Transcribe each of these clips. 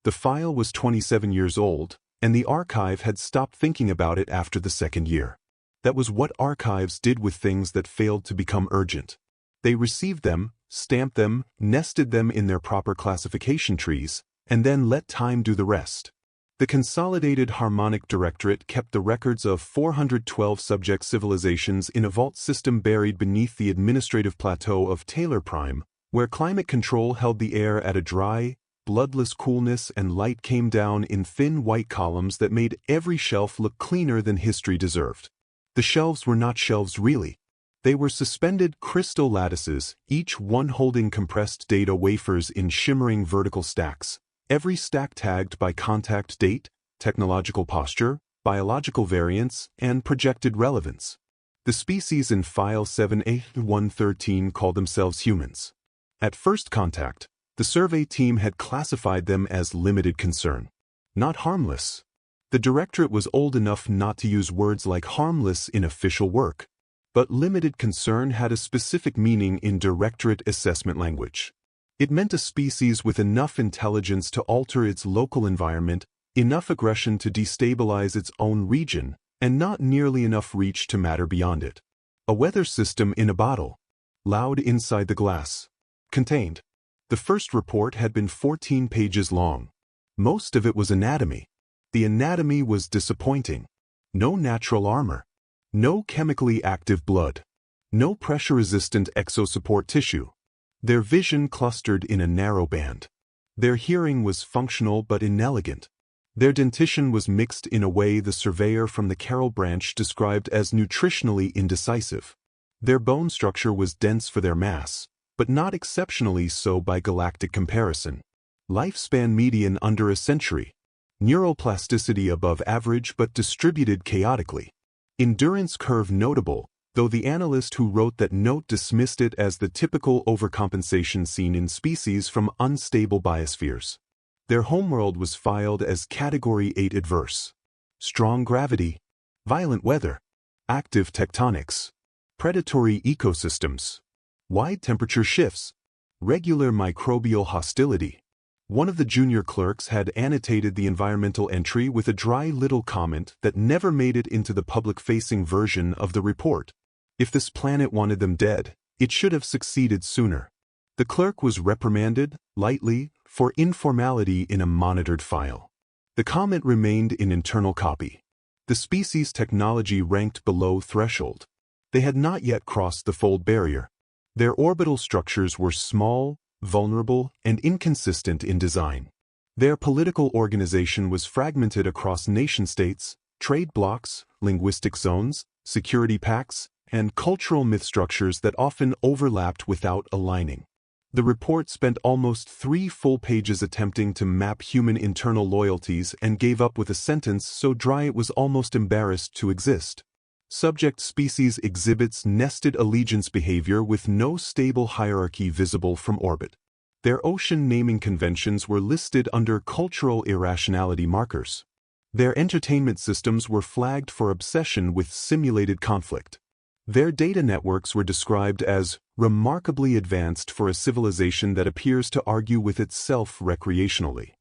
The file was 27 years old, and the archive had stopped thinking about it after the second year. That was what archives did with things that failed to become urgent. They received them, stamped them, nested them in their proper classification trees, and then let time do the rest. The Consolidated Harmonic Directorate kept the records of 412 subject civilizations in a vault system buried beneath the administrative plateau of Taylor Prime, where climate control held the air at a dry, bloodless coolness and light came down in thin white columns that made every shelf look cleaner than history deserved. The shelves were not shelves really. They were suspended crystal lattices, each one holding compressed data wafers in shimmering vertical stacks, every stack tagged by contact date, technological posture, biological variance, and projected relevance. The species in File 7A113 called themselves humans. At first contact, the survey team had classified them as limited concern, not harmless. The directorate was old enough not to use words like harmless in official work, but limited concern had a specific meaning in directorate assessment language. It meant a species with enough intelligence to alter its local environment, enough aggression to destabilize its own region, and not nearly enough reach to matter beyond it. A weather system in a bottle. Loud inside the glass. Contained. The first report had been 14 pages long. Most of it was anatomy. The anatomy was disappointing. No natural armor. No chemically active blood. No pressure-resistant exosupport tissue. Their vision clustered in a narrow band. Their hearing was functional but inelegant. Their dentition was mixed in a way the surveyor from the Carroll branch described as nutritionally indecisive. Their bone structure was dense for their mass, but not exceptionally so by galactic comparison. Lifespan median under a century. Neuroplasticity above average but distributed chaotically. Endurance curve notable, though the analyst who wrote that note dismissed it as the typical overcompensation seen in species from unstable biospheres. Their homeworld was filed as Category 8 adverse. Strong gravity, violent weather, active tectonics, predatory ecosystems, wide temperature shifts, regular microbial hostility. One of the junior clerks had annotated the environmental entry with a dry little comment that never made it into the public-facing version of the report. If this planet wanted them dead, it should have succeeded sooner. The clerk was reprimanded, lightly, for informality in a monitored file. The comment remained in internal copy. The species' technology ranked below threshold. They had not yet crossed the fold barrier. Their orbital structures were small, vulnerable, and inconsistent in design. Their political organization was fragmented across nation-states, trade blocs, linguistic zones, security pacts, and cultural myth structures that often overlapped without aligning. The report spent almost 3 full pages attempting to map human internal loyalties and gave up with a sentence so dry it was almost embarrassed to exist. Subject species exhibits nested allegiance behavior with no stable hierarchy visible from orbit. Their ocean naming conventions were listed under cultural irrationality markers. Their entertainment systems were flagged for obsession with simulated conflict. Their data networks were described as remarkably advanced for a civilization that appears to argue with itself recreationally.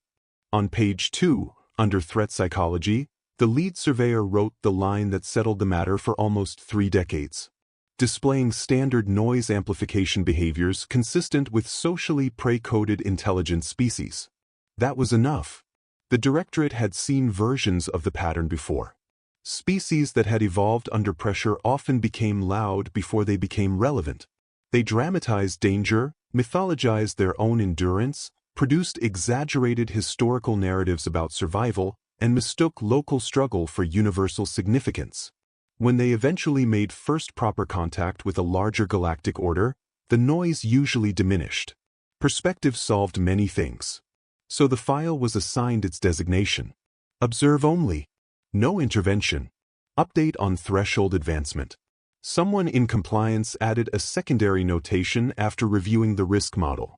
On page 2, under threat psychology, the lead surveyor wrote the line that settled the matter for almost 3 decades. Displaying standard noise amplification behaviors consistent with socially pre-coded intelligent species. That was enough. The directorate had seen versions of the pattern before. Species that had evolved under pressure often became loud before they became relevant. They dramatized danger, mythologized their own endurance, produced exaggerated historical narratives about survival, and mistook local struggle for universal significance. When they eventually made first proper contact with a larger galactic order, the noise usually diminished. Perspective solved many things. So the file was assigned its designation. Observe only. No intervention. Update on threshold advancement. Someone in compliance added a secondary notation after reviewing the risk model.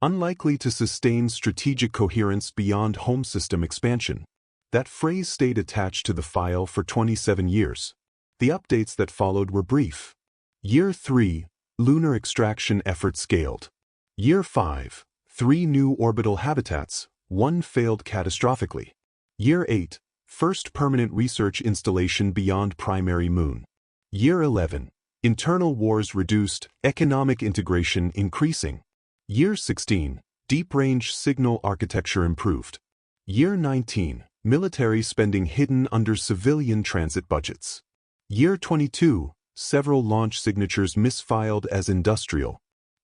Unlikely to sustain strategic coherence beyond home system expansion. That phrase stayed attached to the file for 27 years. The updates that followed were brief. Year 3, lunar extraction effort scaled. Year 5, 3 new orbital habitats, one failed catastrophically. Year 8, first permanent research installation beyond primary moon. Year 11, internal wars reduced, economic integration increasing. Year 16, deep-range signal architecture improved. Year 19, military spending hidden under civilian transit budgets. Year 22, several launch signatures misfiled as industrial.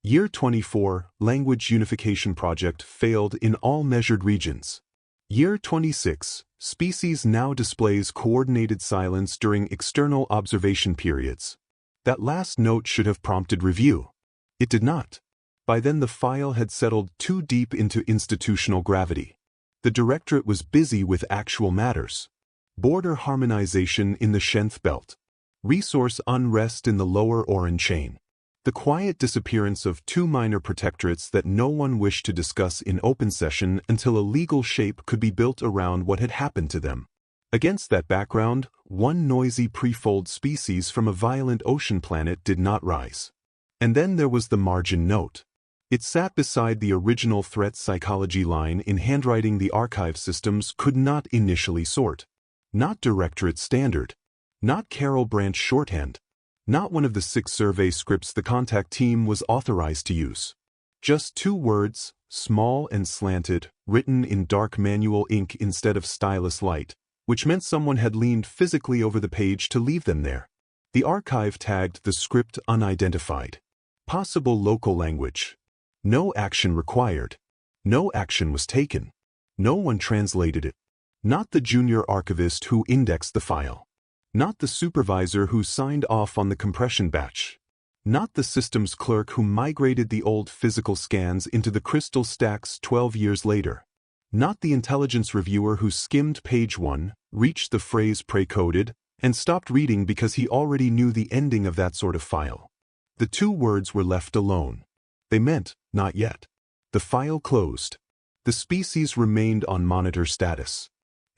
Year 24, language unification project failed in all measured regions. Year 26, species now displays coordinated silence during external observation periods. That last note should have prompted review. It did not. By then the file had settled too deep into institutional gravity. The directorate was busy with actual matters. Border harmonization in the Shenth Belt. Resource unrest in the lower Oran chain. The quiet disappearance of two minor protectorates that no one wished to discuss in open session until a legal shape could be built around what had happened to them. Against that background, one noisy pre-fold species from a violent ocean planet did not rise. And then there was the margin note. It sat beside the original threat psychology line in handwriting the archive systems could not initially sort. Not directorate standard. Not Carroll Branch shorthand. Not one of the 6 survey scripts the contact team was authorized to use. Just 2 words, small and slanted, written in dark manual ink instead of stylus light, which meant someone had leaned physically over the page to leave them there. The archive tagged the script unidentified. Possible local language. No action required. No action was taken. No one translated it. Not the junior archivist who indexed the file. Not the supervisor who signed off on the compression batch. Not the systems clerk who migrated the old physical scans into the crystal stacks 12 years later. Not the intelligence reviewer who skimmed page 1, reached the phrase pre-coded, and stopped reading because he already knew the ending of that sort of file. The 2 words were left alone. They meant, not yet. The file closed. The species remained on monitor status.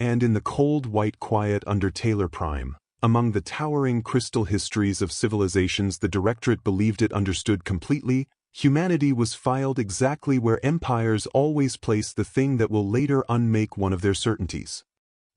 And in the cold white quiet under Taylor Prime, among the towering crystal histories of civilizations the directorate believed it understood completely, humanity was filed exactly where empires always place the thing that will later unmake one of their certainties.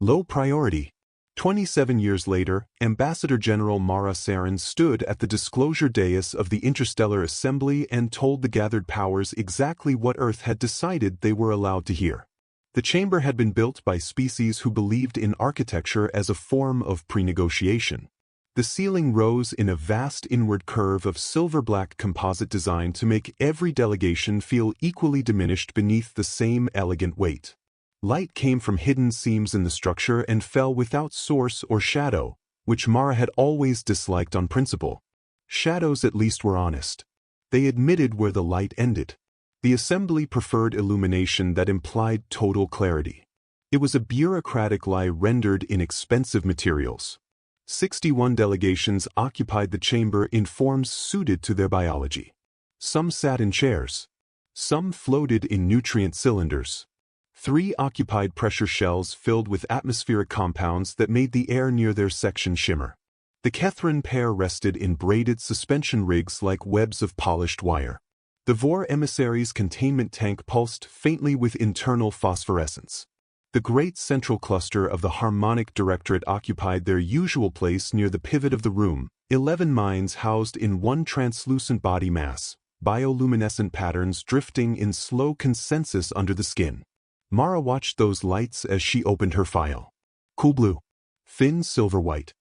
Low priority. 27 years later, Ambassador General Mara Saren stood at the disclosure dais of the Interstellar Assembly and told the gathered powers exactly what Earth had decided they were allowed to hear. The chamber had been built by species who believed in architecture as a form of pre-negotiation. The ceiling rose in a vast inward curve of silver-black composite design to make every delegation feel equally diminished beneath the same elegant weight. Light came from hidden seams in the structure and fell without source or shadow, which Mara had always disliked on principle. Shadows at least were honest. They admitted where the light ended. The assembly preferred illumination that implied total clarity. It was a bureaucratic lie rendered in expensive materials. 61 delegations occupied the chamber in forms suited to their biology. Some sat in chairs. Some floated in nutrient cylinders. 3 occupied pressure shells filled with atmospheric compounds that made the air near their section shimmer. The Kethrin pair rested in braided suspension rigs like webs of polished wire. The Vor emissary's containment tank pulsed faintly with internal phosphorescence. The great central cluster of the Harmonic Directorate occupied their usual place near the pivot of the room, 11 minds housed in one translucent body mass, bioluminescent patterns drifting in slow consensus under the skin. Mara watched those lights as she opened her file. Cool blue. Thin silver white.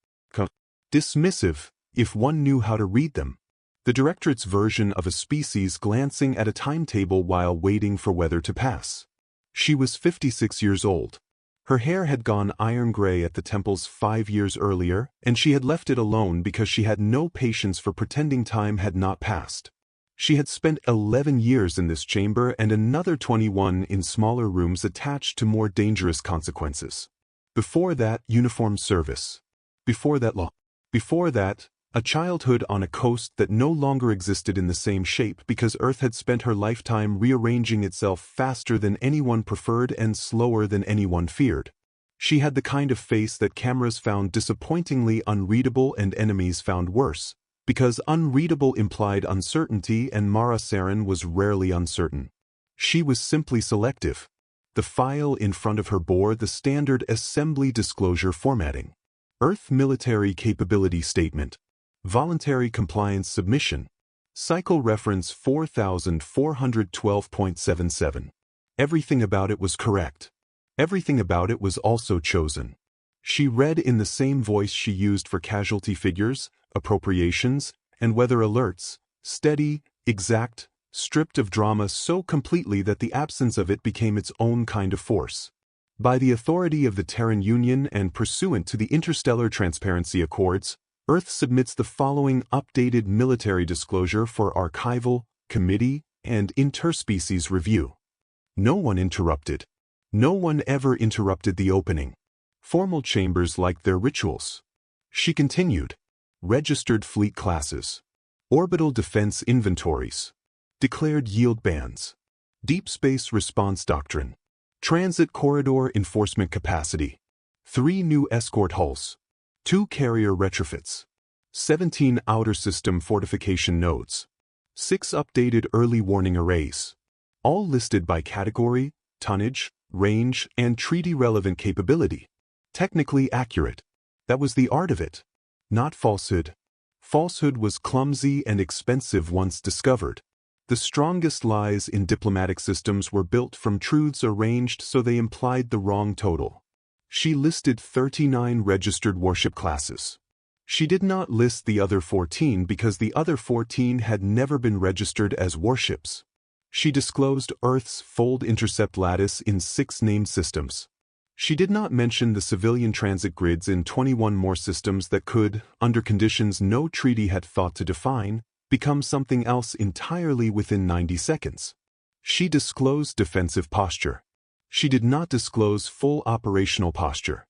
Dismissive, if one knew how to read them. The directorate's version of a species glancing at a timetable while waiting for weather to pass. She was 56 years old. Her hair had gone iron gray at the temples 5 years earlier, and she had left it alone because she had no patience for pretending time had not passed. She had spent 11 years in this chamber and another 21 in smaller rooms attached to more dangerous consequences. Before that, uniformed service. Before that, law. Before that, a childhood on a coast that no longer existed in the same shape because Earth had spent her lifetime rearranging itself faster than anyone preferred and slower than anyone feared. She had the kind of face that cameras found disappointingly unreadable and enemies found worse, because unreadable implied uncertainty and Mara Saren was rarely uncertain. She was simply selective. The file in front of her bore the standard assembly disclosure formatting. Earth Military Capability Statement. Voluntary Compliance Submission. Cycle Reference 4412.77. Everything about it was correct. Everything about it was also chosen. She read in the same voice she used for casualty figures, appropriations, and weather alerts, steady, exact, stripped of drama so completely that the absence of it became its own kind of force. By the authority of the Terran Union and pursuant to the Interstellar Transparency Accords, Earth submits the following updated military disclosure for archival, committee, and interspecies review. No one interrupted. No one ever interrupted the opening. Formal chambers liked their rituals. She continued. Registered fleet classes. Orbital defense inventories. Declared yield bands. Deep space response doctrine. Transit corridor enforcement capacity. 3 new escort hulls. 2 carrier retrofits. 17 outer system fortification nodes. 6 updated early warning arrays. All listed by category, tonnage, range, and treaty-relevant capability. Technically accurate. That was the art of it. Not falsehood. Falsehood was clumsy and expensive once discovered. The strongest lies in diplomatic systems were built from truths arranged so they implied the wrong total. She listed 39 registered warship classes. She did not list the other 14 because the other 14 had never been registered as warships. She disclosed Earth's fold intercept lattice in 6 named systems. She did not mention the civilian transit grids in 21 more systems that could, under conditions no treaty had thought to define, become something else entirely within 90 seconds. She disclosed defensive posture. She did not disclose full operational posture.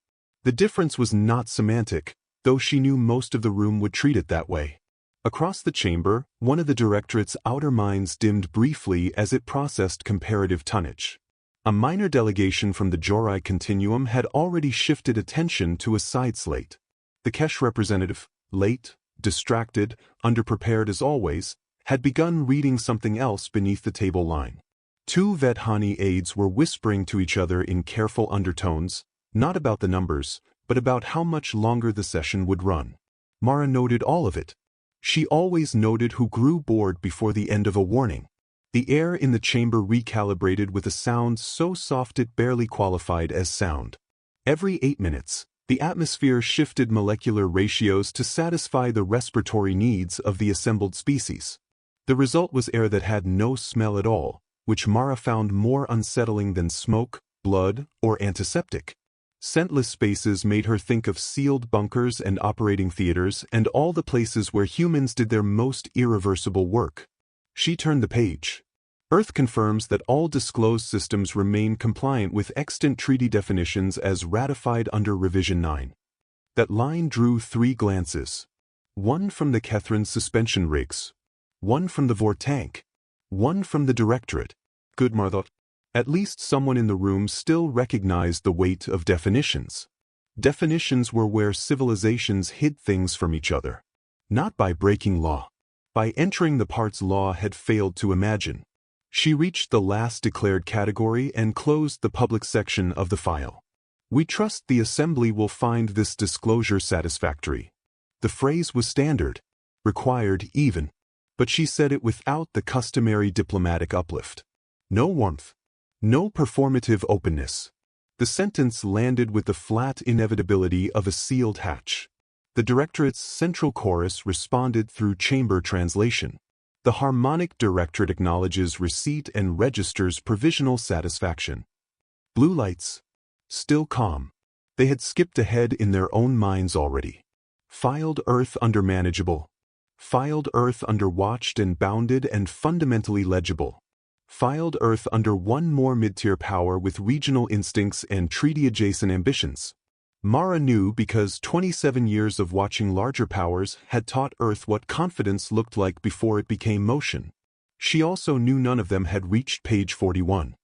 The difference was not semantic, though she knew most of the room would treat it that way. Across the chamber, one of the Directorate's outer minds dimmed briefly as it processed comparative tonnage. A minor delegation from the Jorai Continuum had already shifted attention to a side slate. The Kesh representative, late, distracted, underprepared as always, had begun reading something else beneath the table line. 2 Vethani aides were whispering to each other in careful undertones, not about the numbers, but about how much longer the session would run. Mara noted all of it. She always noted who grew bored before the end of a warning. The air in the chamber recalibrated with a sound so soft it barely qualified as sound. Every 8 minutes, the atmosphere shifted molecular ratios to satisfy the respiratory needs of the assembled species. The result was air that had no smell at all, which Mara found more unsettling than smoke, blood, or antiseptic. Scentless spaces made her think of sealed bunkers and operating theaters and all the places where humans did their most irreversible work. She turned the page. Earth confirms that all disclosed systems remain compliant with extant treaty definitions as ratified under Revision 9. That line drew 3 glances. 1 from the Kethran suspension rigs. 1 from the Vortank. 1 from the Directorate. Good Marthot. At least someone in the room still recognized the weight of definitions. Definitions were where civilizations hid things from each other. Not by breaking law. By entering the parts law had failed to imagine. She reached the last declared category and closed the public section of the file. We trust the Assembly will find this disclosure satisfactory. The phrase was standard, required even, but she said it without the customary diplomatic uplift. No warmth. No performative openness. The sentence landed with the flat inevitability of a sealed hatch. The Directorate's central chorus responded through chamber translation. The Harmonic Directorate acknowledges receipt and registers provisional satisfaction. Blue lights. Still calm. They had skipped ahead in their own minds already. Filed Earth under manageable. Filed Earth under watched and bounded and fundamentally legible. Filed Earth under 1 more mid-tier power with regional instincts and treaty-adjacent ambitions. Mara knew because 27 years of watching larger powers had taught Earth what confidence looked like before it became motion. She also knew none of them had reached page 41.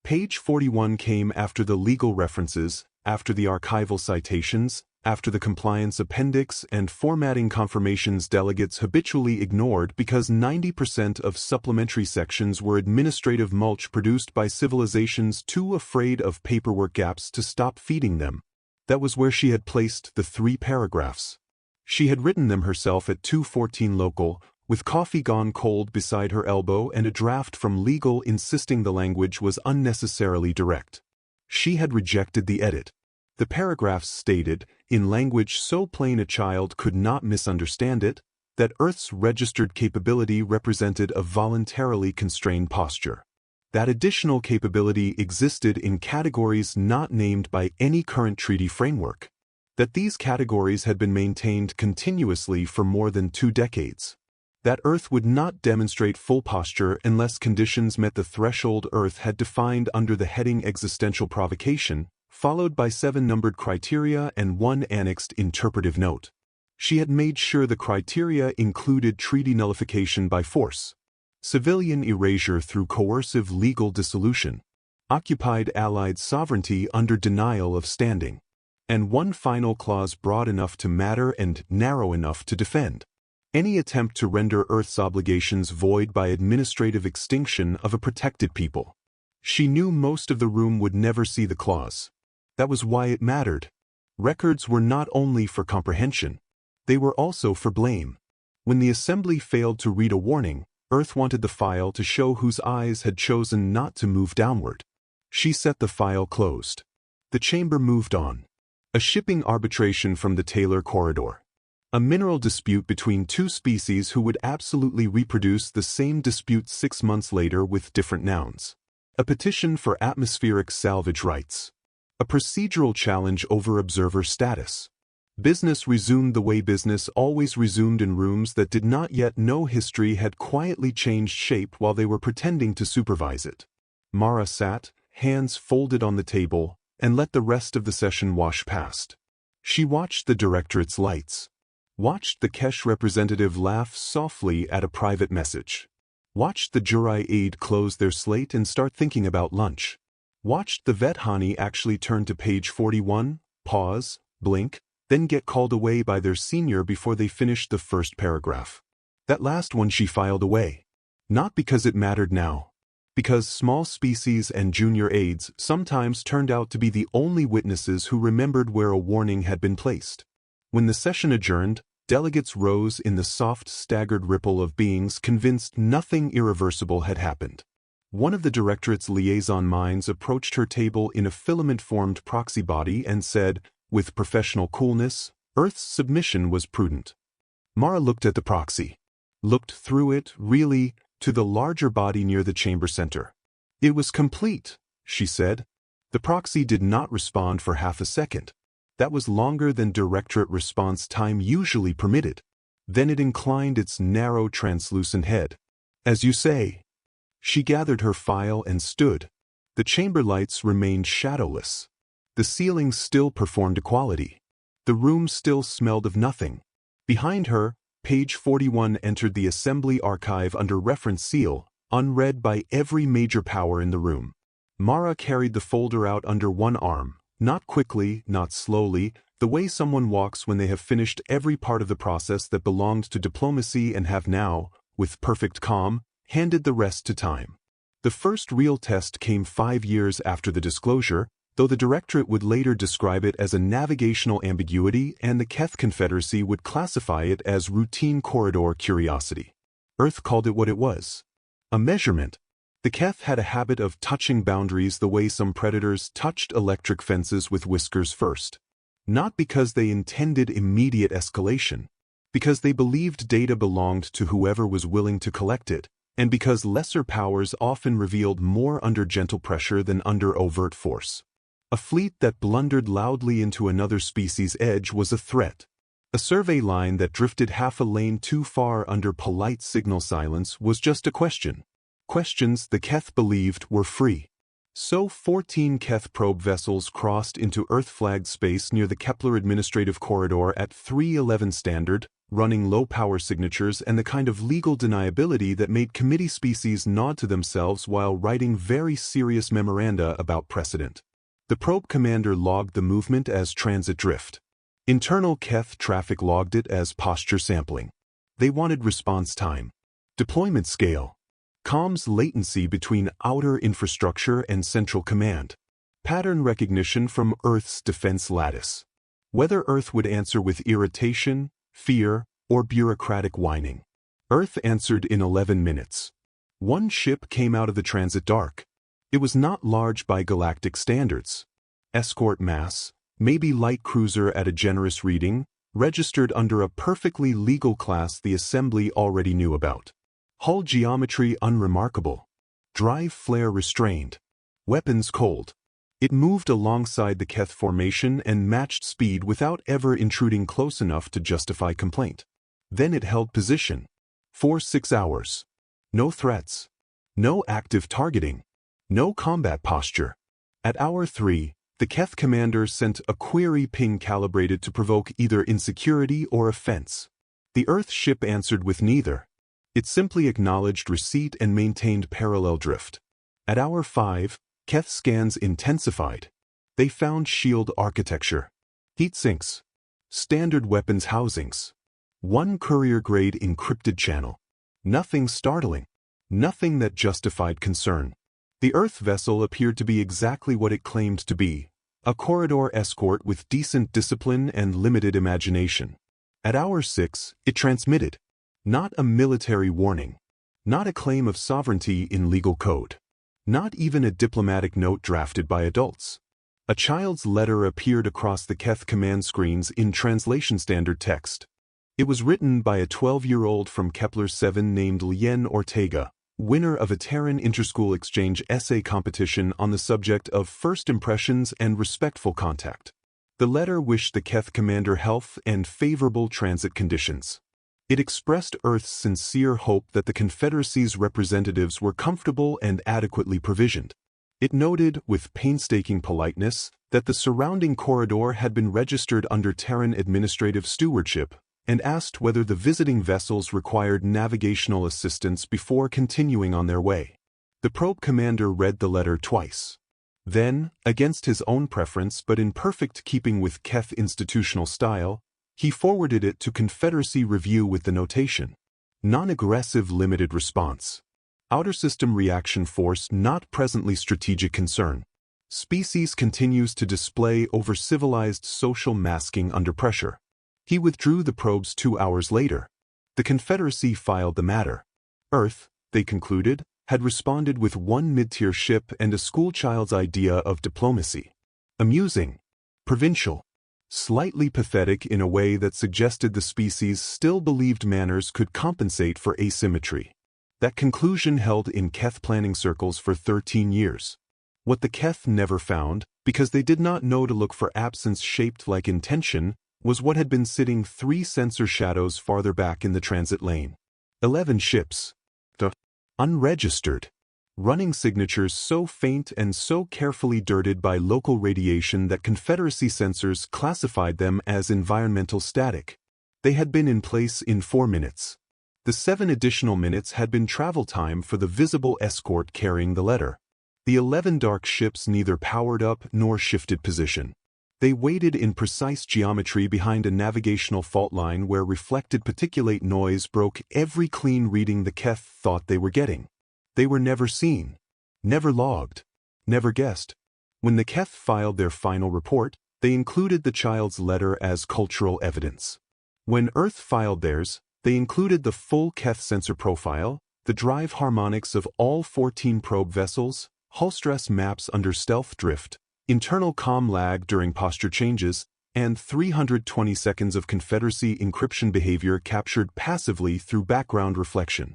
Page 41 came after the legal references, after the archival citations, after the compliance appendix and formatting confirmations delegates habitually ignored because 90% of supplementary sections were administrative mulch produced by civilizations too afraid of paperwork gaps to stop feeding them. That was where she had placed the 3 paragraphs. She had written them herself at 2:14 local, with coffee gone cold beside her elbow and a draft from legal insisting the language was unnecessarily direct. She had rejected the edit. The paragraphs stated, in language so plain a child could not misunderstand it, that Earth's registered capability represented a voluntarily constrained posture. That additional capability existed in categories not named by any current treaty framework. That these categories had been maintained continuously for more than 2 decades. That Earth would not demonstrate full posture unless conditions met the threshold Earth had defined under the heading Existential Provocation, followed by 7 numbered criteria and 1 annexed interpretive note. She had made sure the criteria included treaty nullification by force, civilian erasure through coercive legal dissolution, occupied Allied sovereignty under denial of standing, and 1 final clause broad enough to matter and narrow enough to defend any attempt to render Earth's obligations void by administrative extinction of a protected people. She knew most of the room would never see the clause. That was why it mattered. Records were not only for comprehension, they were also for blame. When the assembly failed to read a warning, Earth wanted the file to show whose eyes had chosen not to move downward. She set the file closed. The chamber moved on. A shipping arbitration from the Taylor Corridor. A mineral dispute between 2 species who would absolutely reproduce the same dispute 6 months later with different nouns. A petition for atmospheric salvage rights. A procedural challenge over observer status. Business resumed the way business always resumed in rooms that did not yet know history had quietly changed shape while they were pretending to supervise it. Mara sat, hands folded on the table, and let the rest of the session wash past. She watched the directorate's lights. Watched the Kesh representative laugh softly at a private message. Watched the Jurai aide close their slate and start thinking about lunch. Watched the vet Hani actually turn to page 41, pause, blink, then get called away by their senior before they finished the first paragraph. That last one she filed away. Not because it mattered now. Because small species and junior aides sometimes turned out to be the only witnesses who remembered where a warning had been placed. When the session adjourned, delegates rose in the soft, staggered ripple of beings convinced nothing irreversible had happened. One of the directorate's liaison minds approached her table in a filament-formed proxy body and said, with professional coolness, Earth's submission was prudent. Mara looked at the proxy. Looked through it, really, to the larger body near the chamber center. It was complete, she said. The proxy did not respond for half a second. That was longer than directorate response time usually permitted. Then it inclined its narrow, translucent head. As you say. She gathered her file and stood. The chamber lights remained shadowless. The ceiling still performed equality. The room still smelled of nothing. Behind her, page 41 entered the assembly archive under reference seal, unread by every major power in the room. Mara carried the folder out under one arm, not quickly, not slowly, the way someone walks when they have finished every part of the process that belonged to diplomacy and have now, with perfect calm, handed the rest to time. The first real test came 5 years after the disclosure, though the Directorate would later describe it as a navigational ambiguity and the Keth Confederacy would classify it as routine corridor curiosity. Earth called it what it was. A measurement. The Keth had a habit of touching boundaries the way some predators touched electric fences with whiskers first. Not because they intended immediate escalation, because they believed data belonged to whoever was willing to collect it, and because lesser powers often revealed more under gentle pressure than under overt force. A fleet that blundered loudly into another species' edge was a threat. A survey line that drifted half a lane too far under polite signal silence was just a question. Questions the Keth believed were free. So 14 Keth probe vessels crossed into Earth-flagged space near the Kepler Administrative Corridor at 3:11 Standard, running low-power signatures and the kind of legal deniability that made committee species nod to themselves while writing very serious memoranda about precedent. The probe commander logged the movement as transit drift. Internal Keth traffic logged it as posture sampling. They wanted response time, deployment scale, comms latency between outer infrastructure and central command, pattern recognition from Earth's defense lattice. Whether Earth would answer with irritation, fear, or bureaucratic whining. Earth answered in 11 minutes. One ship came out of the transit dark. It was not large by galactic standards. Escort mass, maybe light cruiser at a generous reading, registered under a perfectly legal class the assembly already knew about. Hull geometry unremarkable. Drive flare restrained. Weapons cold. It moved alongside the Keth formation and matched speed without ever intruding close enough to justify complaint. Then it held position. For 6 hours. No threats. No active targeting. No combat posture. At hour 3, the Keth commander sent a query ping calibrated to provoke either insecurity or offense. The Earth ship answered with neither. It simply acknowledged receipt and maintained parallel drift. At hour 5, Keth scans intensified. They found shield architecture, heat sinks, standard weapons housings, one courier-grade encrypted channel. Nothing startling, nothing that justified concern. The Earth vessel appeared to be exactly what it claimed to be, a corridor escort with decent discipline and limited imagination. At hour 6, it transmitted. Not a military warning, not a claim of sovereignty in legal code. Not even a diplomatic note drafted by adults. A child's letter appeared across the Keth command screens in translation standard text. It was written by a 12-year-old from Kepler 7 named Lien Ortega, winner of a Terran interschool exchange essay competition on the subject of first impressions and respectful contact. The letter wished the Keth commander health and favorable transit conditions. It expressed Earth's sincere hope that the Confederacy's representatives were comfortable and adequately provisioned. It noted, with painstaking politeness, that the surrounding corridor had been registered under Terran administrative stewardship, and asked whether the visiting vessels required navigational assistance before continuing on their way. The probe commander read the letter twice. Then, against his own preference but in perfect keeping with Keth institutional style, he forwarded it to Confederacy Review with the notation: non-aggressive limited response. Outer system reaction force not presently strategic concern. Species continues to display over-civilized social masking under pressure. He withdrew the probes 2 hours later. The Confederacy filed the matter. Earth, they concluded, had responded with one mid-tier ship and a schoolchild's idea of diplomacy. Amusing. Provincial. Slightly pathetic in a way that suggested the species still believed manners could compensate for asymmetry. That conclusion held in Keth planning circles for 13 years. What the Keth never found, because they did not know to look for absence shaped like intention, was what had been sitting 3 sensor shadows farther back in the transit lane. 11 ships. Unregistered. Running signatures so faint and so carefully dirted by local radiation that Confederacy sensors classified them as environmental static. They had been in place in 4 minutes. The 7 additional minutes had been travel time for the visible escort carrying the letter. The 11 dark ships neither powered up nor shifted position. They waited in precise geometry behind a navigational fault line where reflected particulate noise broke every clean reading the Keth thought they were getting. They were never seen, never logged, never guessed. When the Keth filed their final report, they included the child's letter as cultural evidence. When Earth filed theirs, they included the full Keth sensor profile, the drive harmonics of all 14 probe vessels, hull stress maps under stealth drift, internal comm lag during posture changes, and 320 seconds of Confederacy encryption behavior captured passively through background reflection.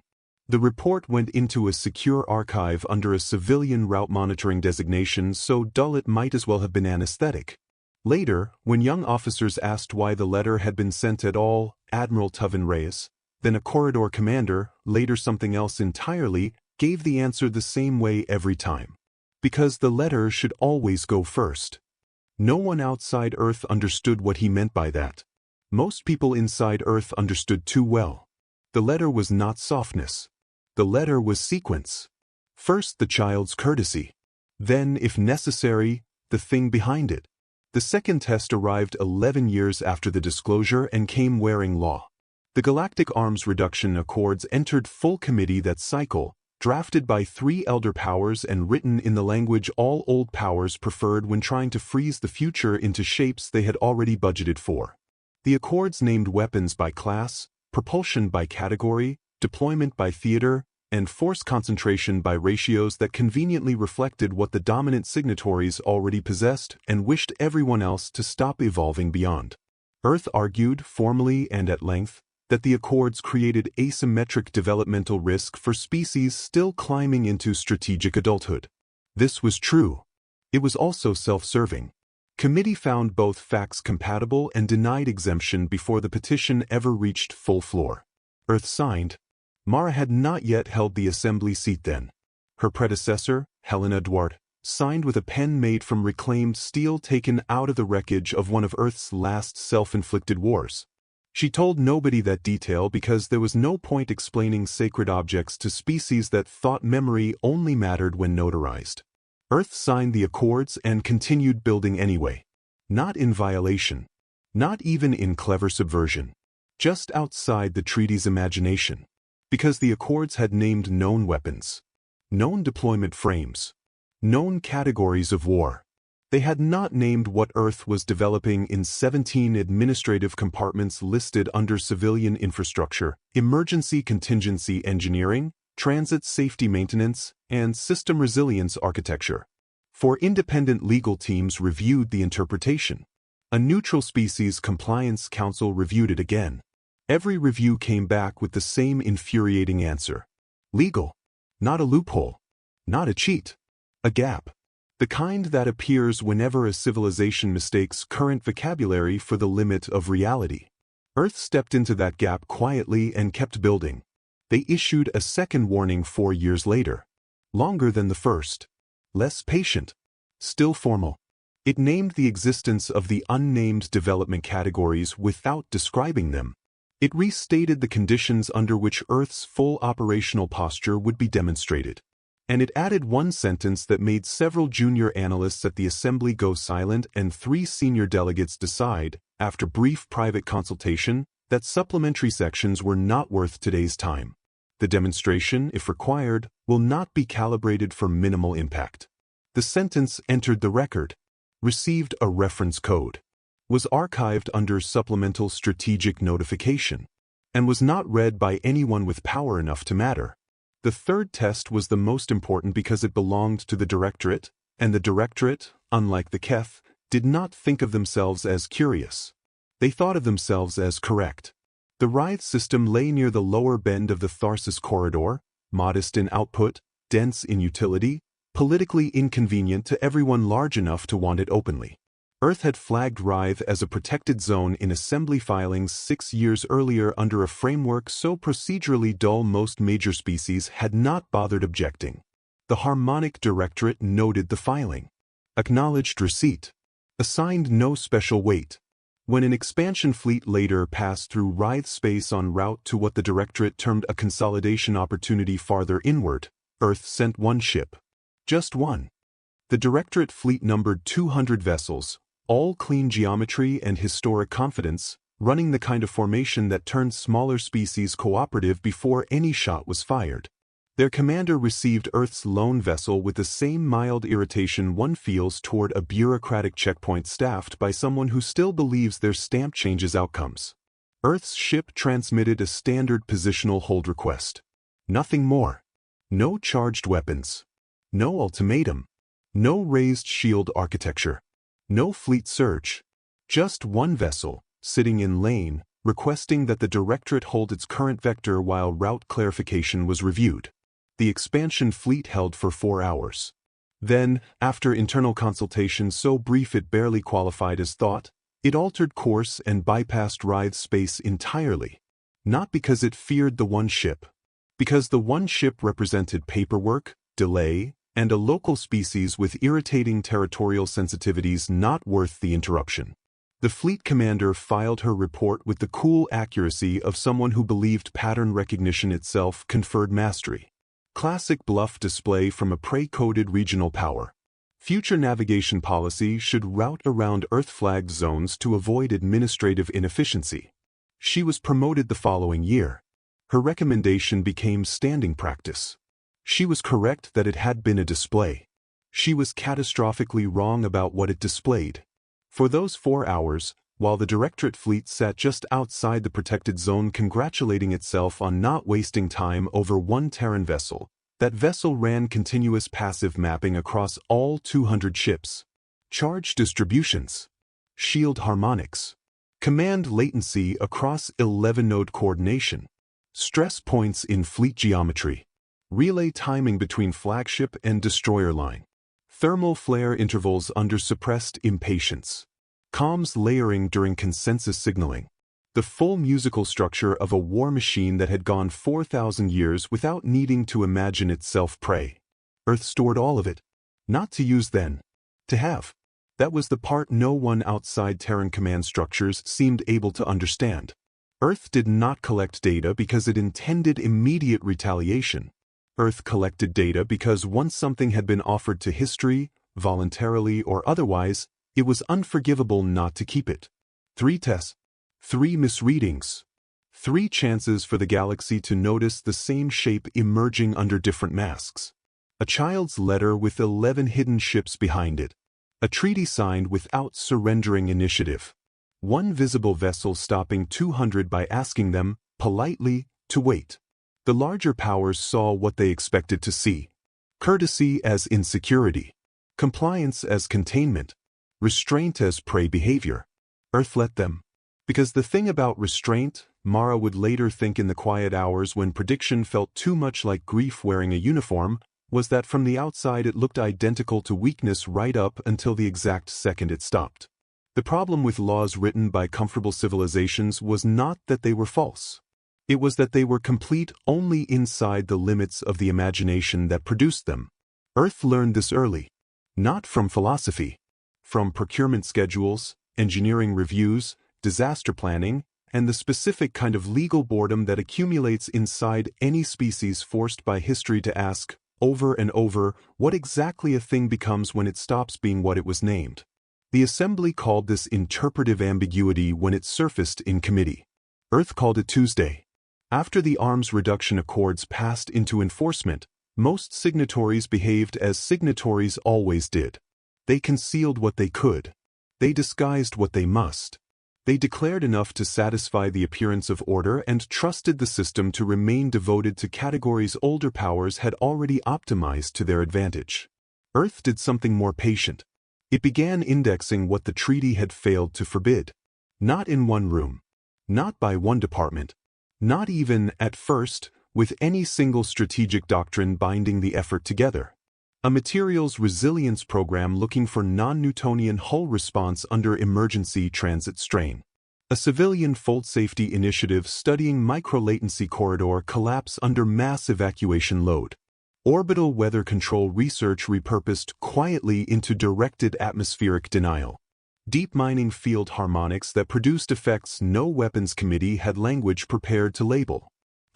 The report went into a secure archive under a civilian route monitoring designation so dull it might as well have been anesthetic. Later, when young officers asked why the letter had been sent at all, Admiral Tuvin Reyes, then a corridor commander, later something else entirely, gave the answer the same way every time. Because the letter should always go first. No one outside Earth understood what he meant by that. Most people inside Earth understood too well. The letter was not softness. The letter was sequence. First the child's courtesy. Then, if necessary, the thing behind it. The second test arrived 11 years after the disclosure and came wearing law. The Galactic Arms Reduction Accords entered full committee that cycle, drafted by 3 elder powers and written in the language all old powers preferred when trying to freeze the future into shapes they had already budgeted for. The Accords named weapons by class, propulsion by category, deployment by theater, and force concentration by ratios that conveniently reflected what the dominant signatories already possessed and wished everyone else to stop evolving beyond. Earth argued, formally and at length, that the Accords created asymmetric developmental risk for species still climbing into strategic adulthood. This was true. It was also self-serving. Committee found both facts compatible and denied exemption before the petition ever reached full floor. Earth signed. Mara had not yet held the assembly seat then. Her predecessor, Helena Duarte, signed with a pen made from reclaimed steel taken out of the wreckage of one of Earth's last self-inflicted wars. She told nobody that detail because there was no point explaining sacred objects to species that thought memory only mattered when notarized. Earth signed the Accords and continued building anyway. Not in violation. Not even in clever subversion. Just outside the treaty's imagination. Because the Accords had named known weapons. Known deployment frames. Known categories of war. They had not named what Earth was developing in 17 administrative compartments listed under civilian infrastructure, emergency contingency engineering, transit safety maintenance, and system resilience architecture. 4 independent legal teams reviewed the interpretation. A neutral species compliance council reviewed it again. Every review came back with the same infuriating answer. Legal. Not a loophole. Not a cheat. A gap. The kind that appears whenever a civilization mistakes current vocabulary for the limit of reality. Earth stepped into that gap quietly and kept building. They issued a second warning 4 years later. Longer than the first. Less patient. Still formal. It named the existence of the unnamed development categories without describing them. It restated the conditions under which Earth's full operational posture would be demonstrated. And it added one sentence that made several junior analysts at the assembly go silent and 3 senior delegates decide, after brief private consultation, that supplementary sections were not worth today's time. The demonstration, if required, will not be calibrated for minimal impact. The sentence entered the record, received a reference code, was archived under supplemental strategic notification, and was not read by anyone with power enough to matter. The third test was the most important because it belonged to the Directorate, and the Directorate, unlike the Keth, did not think of themselves as curious. They thought of themselves as correct. The Writhe system lay near the lower bend of the Tharsis corridor, modest in output, dense in utility, politically inconvenient to everyone large enough to want it openly. Earth had flagged Writhe as a protected zone in assembly filings 6 years earlier under a framework so procedurally dull most major species had not bothered objecting. The Harmonic Directorate noted the filing, acknowledged receipt, assigned no special weight. When an expansion fleet later passed through Writhe space en route to what the Directorate termed a consolidation opportunity farther inward, Earth sent one ship. Just one. The Directorate fleet numbered 200 vessels, all clean geometry and historic confidence, running the kind of formation that turned smaller species cooperative before any shot was fired. Their commander received Earth's lone vessel with the same mild irritation one feels toward a bureaucratic checkpoint staffed by someone who still believes their stamp changes outcomes. Earth's ship transmitted a standard positional hold request. Nothing more. No charged weapons. No ultimatum. No raised shield architecture. No fleet search. Just one vessel, sitting in lane, requesting that the Directorate hold its current vector while route clarification was reviewed. The expansion fleet held for 4 hours. Then, after internal consultation so brief it barely qualified as thought, it altered course and bypassed Writhe space entirely. Not because it feared the one ship. Because the one ship represented paperwork, delay, and a local species with irritating territorial sensitivities not worth the interruption. The fleet commander filed her report with the cool accuracy of someone who believed pattern recognition itself conferred mastery. Classic bluff display from a pre-coded regional power. Future navigation policy should route around Earth-flagged zones to avoid administrative inefficiency. She was promoted the following year. Her recommendation became standing practice. She was correct that it had been a display. She was catastrophically wrong about what it displayed. For those 4 hours, while the Directorate fleet sat just outside the protected zone congratulating itself on not wasting time over one Terran vessel, that vessel ran continuous passive mapping across all 200 ships. Charge distributions. Shield harmonics. Command latency across 11-node coordination. Stress points in fleet geometry. Relay timing between flagship and destroyer line. Thermal flare intervals under suppressed impatience. Comms layering during consensus signaling. The full musical structure of a war machine that had gone 4,000 years without needing to imagine itself prey. Earth stored all of it. Not to use then. To have. That was the part no one outside Terran command structures seemed able to understand. Earth did not collect data because it intended immediate retaliation. Earth collected data because once something had been offered to history, voluntarily or otherwise, it was unforgivable not to keep it. 3 tests. 3 misreadings. 3 chances for the galaxy to notice the same shape emerging under different masks. A child's letter with 11 hidden ships behind it. A treaty signed without surrendering initiative. 1 visible vessel stopping 200 by asking them, politely, to wait. The larger powers saw what they expected to see. Courtesy as insecurity. Compliance as containment. Restraint as prey behavior. Earth let them. Because the thing about restraint, Mara would later think in the quiet hours when prediction felt too much like grief wearing a uniform, was that from the outside it looked identical to weakness right up until the exact second it stopped. The problem with laws written by comfortable civilizations was not that they were false. It was that they were complete only inside the limits of the imagination that produced them. Earth learned this early. Not from philosophy. From procurement schedules, engineering reviews, disaster planning, and the specific kind of legal boredom that accumulates inside any species forced by history to ask, over and over, what exactly a thing becomes when it stops being what it was named. The Assembly called this interpretive ambiguity when it surfaced in committee. Earth called it Tuesday. After the arms reduction accords passed into enforcement, most signatories behaved as signatories always did. They concealed what they could. They disguised what they must. They declared enough to satisfy the appearance of order and trusted the system to remain devoted to categories older powers had already optimized to their advantage. Earth did something more patient. It began indexing what the treaty had failed to forbid. Not in one room. Not by one department. Not even, at first, with any single strategic doctrine binding the effort together. A materials resilience program looking for non-Newtonian hull response under emergency transit strain. A civilian fold safety initiative studying micro-latency corridor collapse under mass evacuation load. Orbital weather control research repurposed quietly into directed atmospheric denial. Deep mining field harmonics that produced effects no weapons committee had language prepared to label.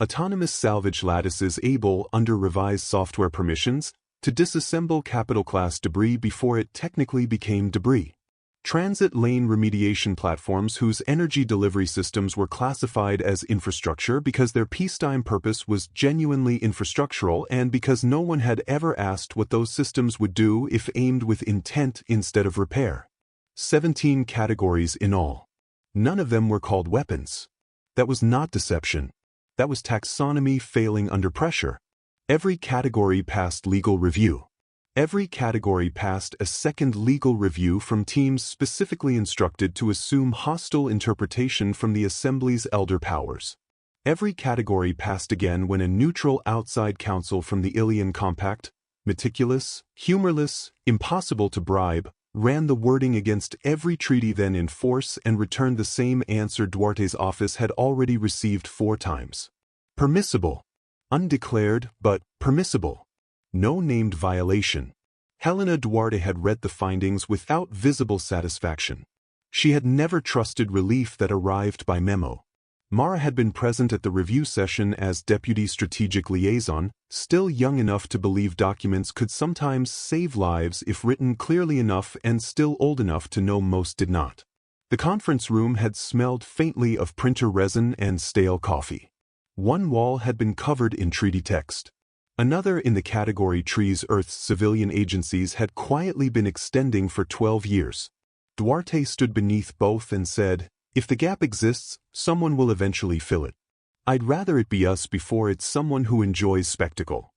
Autonomous salvage lattices able, under revised software permissions, to disassemble capital-class debris before it technically became debris. Transit lane remediation platforms whose energy delivery systems were classified as infrastructure because their peacetime purpose was genuinely infrastructural and because no one had ever asked what those systems would do if aimed with intent instead of repair. 17 categories in all. None of them were called weapons. That was not deception. That was taxonomy failing under pressure. Every category passed legal review. Every category passed a second legal review from teams specifically instructed to assume hostile interpretation from the Assembly's elder powers. Every category passed again when a neutral outside counsel from the Ilian Compact, meticulous, humorless, impossible to bribe, ran the wording against every treaty then in force and returned the same answer Duarte's office had already received 4 times. Permissible. Undeclared, but permissible. No named violation. Helena Duarte had read the findings without visible satisfaction. She had never trusted relief that arrived by memo. Mara had been present at the review session as Deputy Strategic Liaison, still young enough to believe documents could sometimes save lives if written clearly enough and still old enough to know most did not. The conference room had smelled faintly of printer resin and stale coffee. One wall had been covered in treaty text. Another in the category trees Earth's civilian agencies had quietly been extending for 12 years. Duarte stood beneath both and said, "If the gap exists, someone will eventually fill it. I'd rather it be us before it's someone who enjoys spectacle."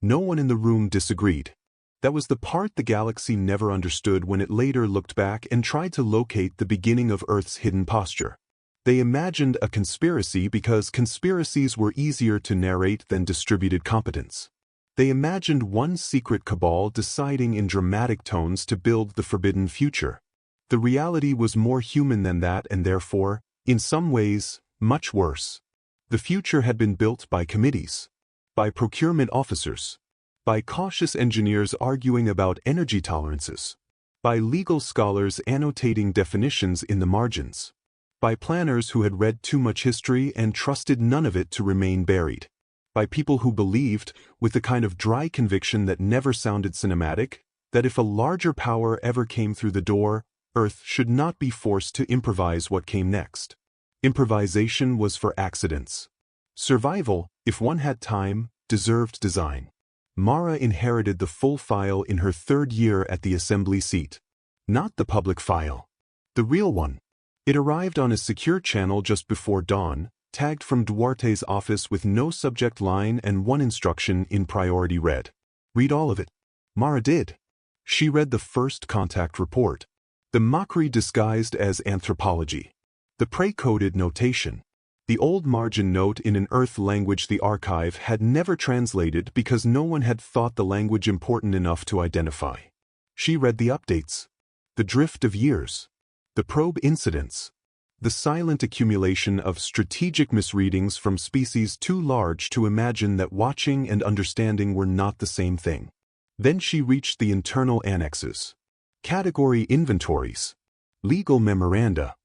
No one in the room disagreed. That was the part the galaxy never understood when it later looked back and tried to locate the beginning of Earth's hidden posture. They imagined a conspiracy because conspiracies were easier to narrate than distributed competence. They imagined one secret cabal deciding in dramatic tones to build the forbidden future. The reality was more human than that and therefore, in some ways, much worse. The future had been built by committees, by procurement officers, by cautious engineers arguing about energy tolerances, by legal scholars annotating definitions in the margins, by planners who had read too much history and trusted none of it to remain buried, by people who believed, with the kind of dry conviction that never sounded cinematic, that if a larger power ever came through the door, Earth should not be forced to improvise what came next. Improvisation was for accidents. Survival, if one had time, deserved design. Mara inherited the full file in her 3rd year at the assembly seat. Not the public file. The real one. It arrived on a secure channel just before dawn, tagged from Duarte's office with no subject line and one instruction in priority read. Read all of it. Mara did. She read the first contact report. The mockery disguised as anthropology. The pre-coded notation. The old margin note in an Earth language the archive had never translated because no one had thought the language important enough to identify. She read the updates. The drift of years. The probe incidents. The silent accumulation of strategic misreadings from species too large to imagine that watching and understanding were not the same thing. Then she reached the internal annexes. Category inventories, legal memoranda,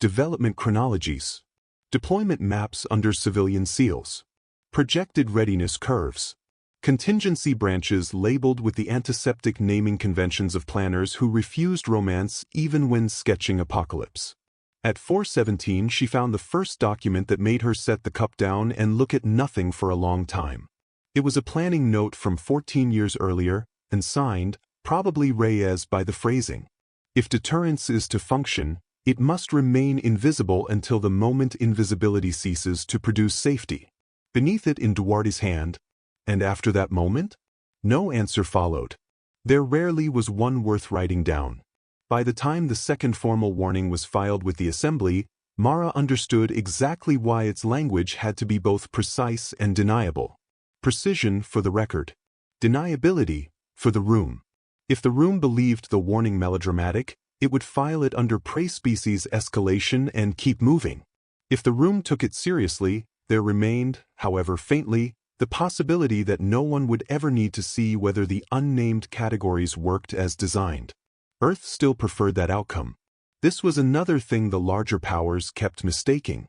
development chronologies, deployment maps under civilian seals, projected readiness curves, contingency branches labeled with the antiseptic naming conventions of planners who refused romance even when sketching apocalypse. At 4:17 she found the first document that made her set the cup down and look at nothing for a long time. It was a planning note from 14 years earlier, and signed, probably Reyes by the phrasing. If deterrence is to function, it must remain invisible until the moment invisibility ceases to produce safety. Beneath it in Duarte's hand, and after that moment? No answer followed. There rarely was one worth writing down. By the time the second formal warning was filed with the Assembly, Mara understood exactly why its language had to be both precise and deniable. Precision for the record. Deniability for the room. If the room believed the warning melodramatic, it would file it under prey-species escalation and keep moving. If the room took it seriously, there remained, however faintly, the possibility that no one would ever need to see whether the unnamed categories worked as designed. Earth still preferred that outcome. This was another thing the larger powers kept mistaking.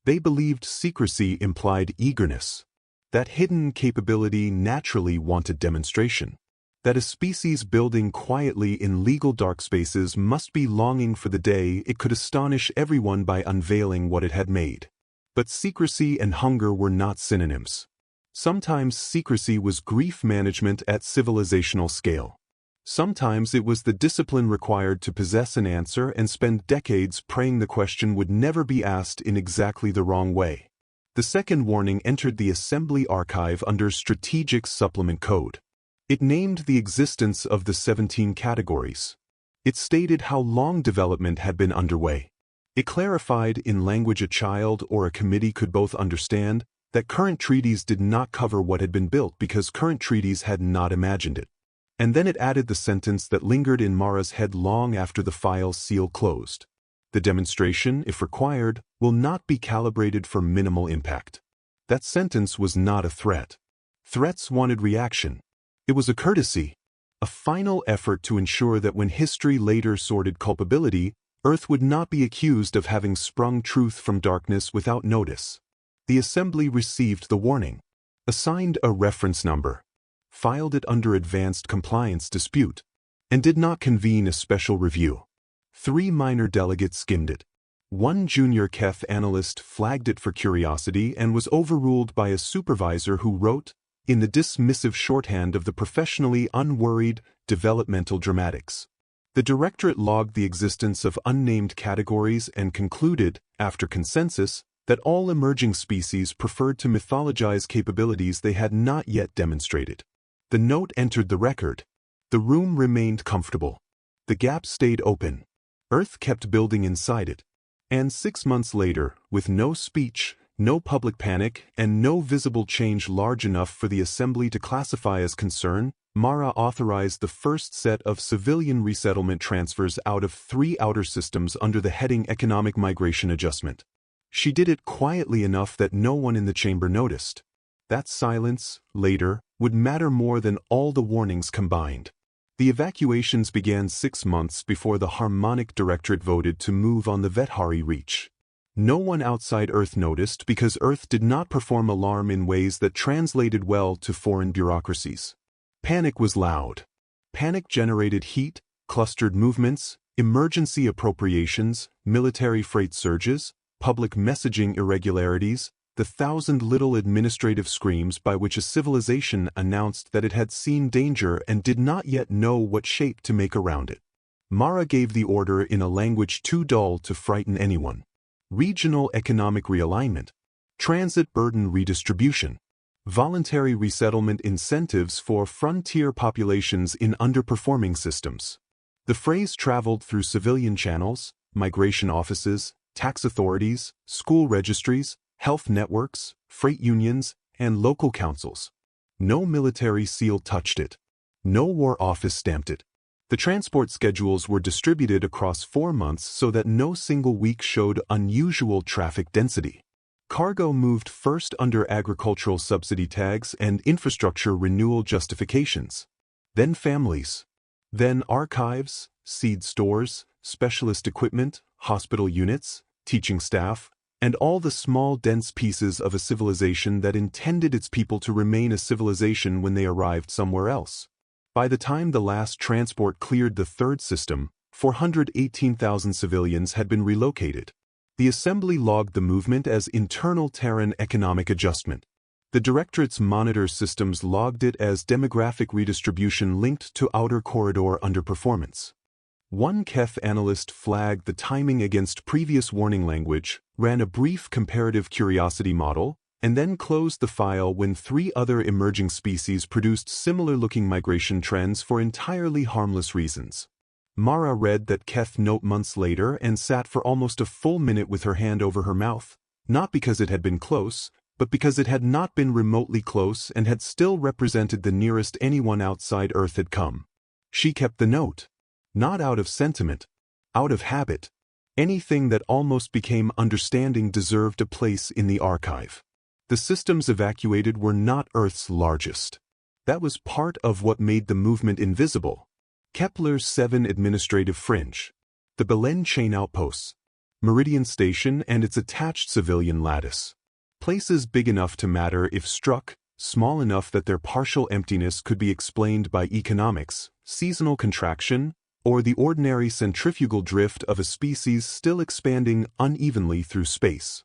They believed secrecy implied eagerness. That hidden capability naturally wanted demonstration. That a species building quietly in legal dark spaces must be longing for the day it could astonish everyone by unveiling what it had made. But secrecy and hunger were not synonyms. Sometimes secrecy was grief management at civilizational scale. Sometimes it was the discipline required to possess an answer and spend decades praying the question would never be asked in exactly the wrong way. The second warning entered the Assembly archive under Strategic Supplement Code. It named the existence of the 17 categories. It stated how long development had been underway. It clarified, in language a child or a committee could both understand, that current treaties did not cover what had been built because current treaties had not imagined it. And then it added the sentence that lingered in Mara's head long after the file's seal closed. The demonstration, if required, will not be calibrated for minimal impact. That sentence was not a threat. Threats wanted reaction. It was a courtesy, a final effort to ensure that when history later sorted culpability, Earth would not be accused of having sprung truth from darkness without notice. The assembly received the warning, assigned a reference number, filed it under advanced compliance dispute, and did not convene a special review. 3 minor delegates skimmed it. 1 junior KEF analyst flagged it for curiosity and was overruled by a supervisor who wrote, in the dismissive shorthand of the professionally unworried, developmental dramatics. The directorate logged the existence of unnamed categories and concluded, after consensus, that all emerging species preferred to mythologize capabilities they had not yet demonstrated. The note entered the record. The room remained comfortable. The gap stayed open. Earth kept building inside it. And 6 months later, with no speech, no public panic, and no visible change large enough for the assembly to classify as concern, Mara authorized the first set of civilian resettlement transfers out of 3 outer systems under the heading Economic Migration Adjustment. She did it quietly enough that no one in the chamber noticed. That silence, later, would matter more than all the warnings combined. The evacuations began 6 months before the Harmonic Directorate voted to move on the Vethari Reach. No one outside Earth noticed because Earth did not perform alarm in ways that translated well to foreign bureaucracies. Panic was loud. Panic generated heat, clustered movements, emergency appropriations, military freight surges, public messaging irregularities, the 1,000 little administrative screams by which a civilization announced that it had seen danger and did not yet know what shape to make around it. Mara gave the order in a language too dull to frighten anyone. Regional economic realignment, transit burden redistribution, voluntary resettlement incentives for frontier populations in underperforming systems. The phrase traveled through civilian channels, migration offices, tax authorities, school registries, health networks, freight unions, and local councils. No military seal touched it. No war office stamped it. The transport schedules were distributed across 4 months so that no single week showed unusual traffic density. Cargo moved first under agricultural subsidy tags and infrastructure renewal justifications. Then families. Then archives, seed stores, specialist equipment, hospital units, teaching staff, and all the small dense pieces of a civilization that intended its people to remain a civilization when they arrived somewhere else. By the time the last transport cleared the 3rd system, 418,000 civilians had been relocated. The assembly logged the movement as internal Terran economic adjustment. The Directorate's monitor systems logged it as demographic redistribution linked to outer corridor underperformance. 1 KEF analyst flagged the timing against previous warning language, ran a brief comparative curiosity model, and then closed the file when 3 other emerging species produced similar-looking migration trends for entirely harmless reasons. Mara read that KEF note months later and sat for almost a full minute with her hand over her mouth, not because it had been close, but because it had not been remotely close and had still represented the nearest anyone outside Earth had come. She kept the note. Not out of sentiment, out of habit. Anything that almost became understanding deserved a place in the archive. The systems evacuated were not Earth's largest. That was part of what made the movement invisible. Kepler's 7 administrative fringe, the Belen chain outposts, Meridian Station and its attached civilian lattice. Places big enough to matter if struck, small enough that their partial emptiness could be explained by economics, seasonal contraction, or the ordinary centrifugal drift of a species still expanding unevenly through space.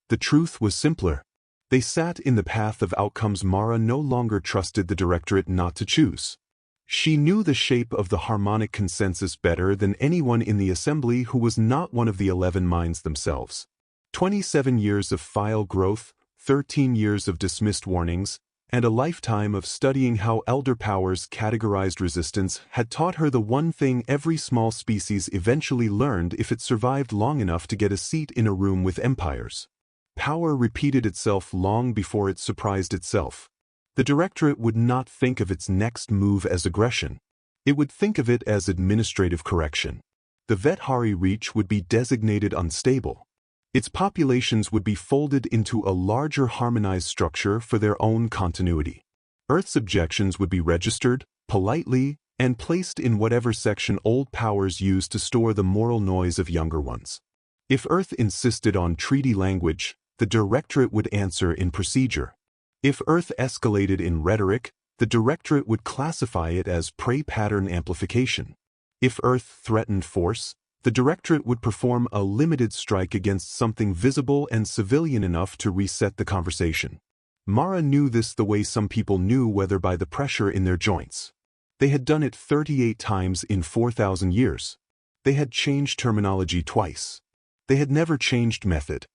The truth was simpler. They sat in the path of outcomes Mara no longer trusted the Directorate not to choose. She knew the shape of the harmonic consensus better than anyone in the assembly who was not one of the 11 minds themselves. 27 years of file growth, 13 years of dismissed warnings, and a lifetime of studying how elder powers categorized resistance had taught her the one thing every small species eventually learned if it survived long enough to get a seat in a room with empires. Power repeated itself long before it surprised itself. The Directorate would not think of its next move as aggression. It would think of it as administrative correction. The Vethari Reach would be designated unstable. Its populations would be folded into a larger harmonized structure for their own continuity. Earth's objections would be registered, politely, and placed in whatever section old powers used to store the moral noise of younger ones. If Earth insisted on treaty language, the Directorate would answer in procedure. If Earth escalated in rhetoric, the Directorate would classify it as prey pattern amplification. If Earth threatened force, the Directorate would perform a limited strike against something visible and civilian enough to reset the conversation. Mara knew this the way some people knew weather by the pressure in their joints. They had done it 38 times in 4,000 years. They had changed terminology twice. They had never changed method.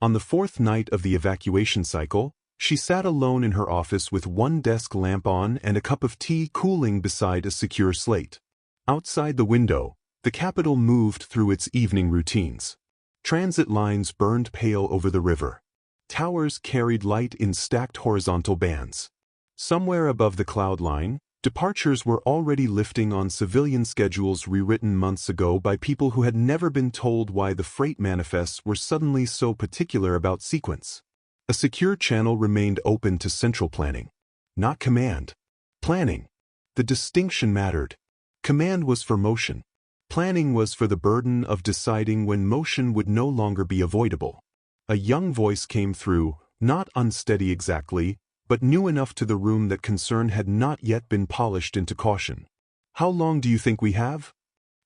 On the fourth night of the evacuation cycle, she sat alone in her office with one desk lamp on and a cup of tea cooling beside a secure slate. Outside the window, the capital moved through its evening routines. Transit lines burned pale over the river. Towers carried light in stacked horizontal bands. Somewhere above the cloud line, departures were already lifting on civilian schedules rewritten months ago by people who had never been told why the freight manifests were suddenly so particular about sequence. A secure channel remained open to central planning. Not command. Planning. The distinction mattered. Command was for motion. Planning was for the burden of deciding when motion would no longer be avoidable. A young voice came through, not unsteady exactly, but new enough to the room that concern had not yet been polished into caution. How long do you think we have?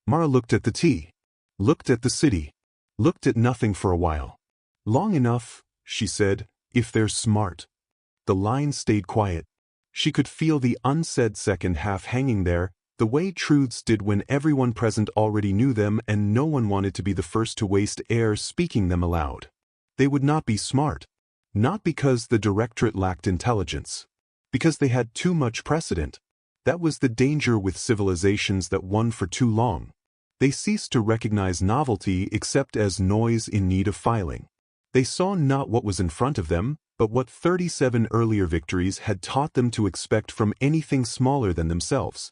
Mara looked at the tea. Looked at the city. Looked at nothing for a while. Long enough, she said, if they're smart. The line stayed quiet. She could feel the unsaid second half hanging there, the way truths did when everyone present already knew them and no one wanted to be the first to waste air speaking them aloud. They would not be smart. Not because the Directorate lacked intelligence. Because they had too much precedent. That was the danger with civilizations that won for too long. They ceased to recognize novelty except as noise in need of filing. They saw not what was in front of them, but what 37 earlier victories had taught them to expect from anything smaller than themselves.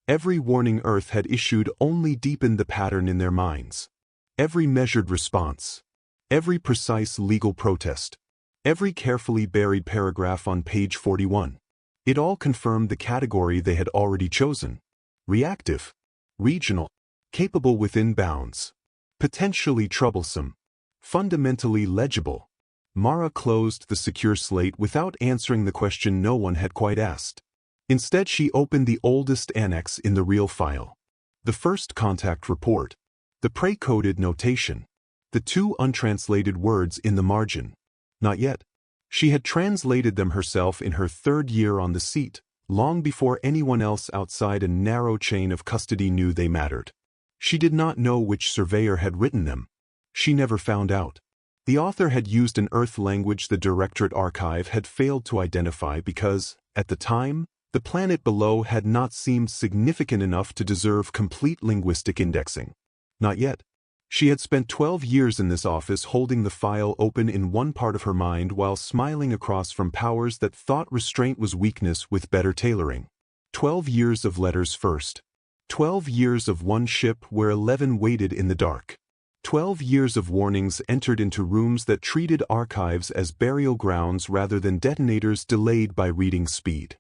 Every warning Earth had issued only deepened the pattern in their minds. Every measured response. Every precise legal protest. Every carefully buried paragraph on page 41. It all confirmed the category they had already chosen. Reactive. Regional. Capable within bounds. Potentially troublesome. Fundamentally legible. Mara closed the secure slate without answering the question no one had quite asked. Instead, she opened the oldest annex in the real file. The first contact report. The pre-coded notation. The two untranslated words in the margin. Not yet. She had translated them herself in her third year on the seat, long before anyone else outside a narrow chain of custody knew they mattered. She did not know which surveyor had written them. She never found out. The author had used an Earth language the Directorate Archive had failed to identify because, at the time, the planet below had not seemed significant enough to deserve complete linguistic indexing. Not yet. She had spent 12 years in this office holding the file open in one part of her mind while smiling across from powers that thought restraint was weakness with better tailoring. 12 years of letters first. 12 years of one ship where 11 waited in the dark. 12 years of warnings entered into rooms that treated archives as burial grounds rather than detonators delayed by reading speed.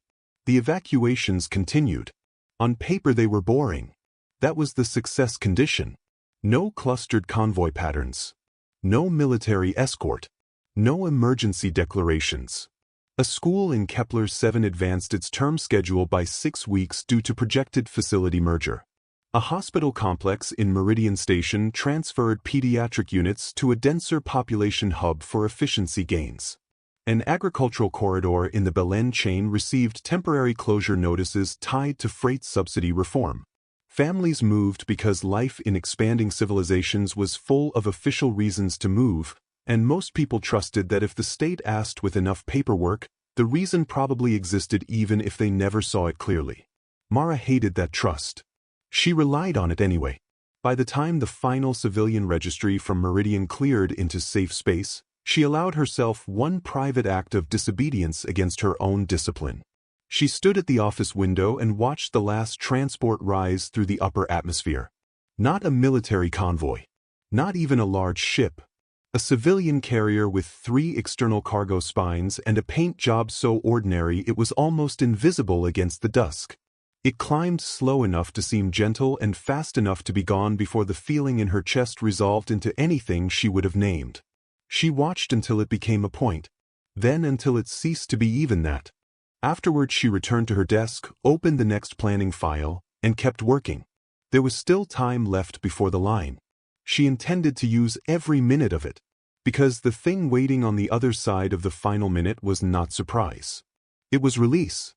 The evacuations continued. On paper they were boring. That was the success condition. No clustered convoy patterns. No military escort. No emergency declarations. A school in Kepler 7 advanced its term schedule by 6 weeks due to projected facility merger. A hospital complex in Meridian Station transferred pediatric units to a denser population hub for efficiency gains. An agricultural corridor in the Belen chain received temporary closure notices tied to freight subsidy reform. Families moved because life in expanding civilizations was full of official reasons to move, and most people trusted that if the state asked with enough paperwork, the reason probably existed even if they never saw it clearly. Mara hated that trust. She relied on it anyway. By the time the final civilian registry from Meridian cleared into safe space, she allowed herself one private act of disobedience against her own discipline. She stood at the office window and watched the last transport rise through the upper atmosphere. Not a military convoy. Not even a large ship. A civilian carrier with 3 external cargo spines and a paint job so ordinary it was almost invisible against the dusk. It climbed slow enough to seem gentle and fast enough to be gone before the feeling in her chest resolved into anything she would have named. She watched until it became a point, then until it ceased to be even that. Afterward she returned to her desk, opened the next planning file, and kept working. There was still time left before the line. She intended to use every minute of it, because the thing waiting on the other side of the final minute was not surprise. It was release.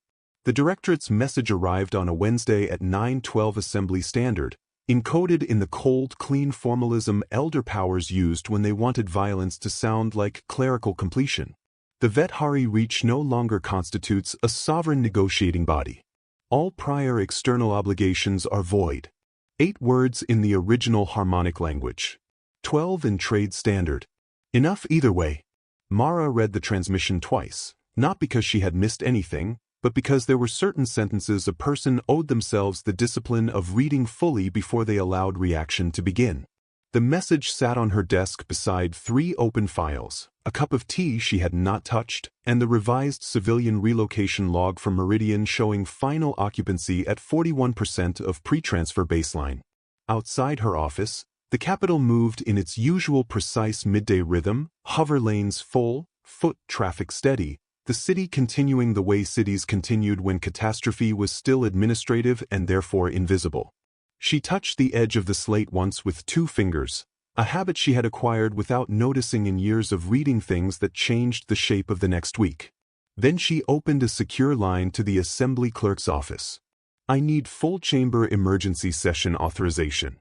The Directorate's message arrived on a Wednesday at 9:12 Assembly Standard, encoded in the cold, clean formalism elder powers used when they wanted violence to sound like clerical completion. The Vethari Reach no longer constitutes a sovereign negotiating body. All prior external obligations are void. 8 words in the original harmonic language. 12 in trade standard. Enough either way. Mara read the transmission twice, not because she had missed anything, but because there were certain sentences a person owed themselves the discipline of reading fully before they allowed reaction to begin. The message sat on her desk beside 3 open files, a cup of tea she had not touched, and the revised civilian relocation log from Meridian showing final occupancy at 41% of pre-transfer baseline. Outside her office, the capital moved in its usual precise midday rhythm, hover lanes full, foot traffic steady, the city continuing the way cities continued when catastrophe was still administrative and therefore invisible. She touched the edge of the slate once with 2 fingers, a habit she had acquired without noticing in years of reading things that changed the shape of the next week. Then she opened a secure line to the assembly clerk's office. "I need full chamber emergency session authorization."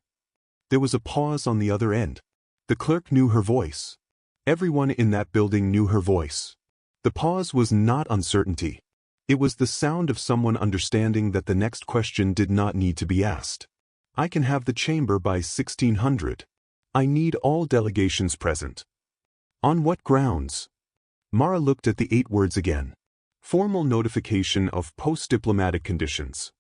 There was a pause on the other end. The clerk knew her voice. Everyone in that building knew her voice. The pause was not uncertainty. It was the sound of someone understanding that the next question did not need to be asked. "I can have the chamber by 1600. I need all delegations present." "On what grounds?" Mara looked at the 8 words again. "Formal notification of post-diplomatic conditions."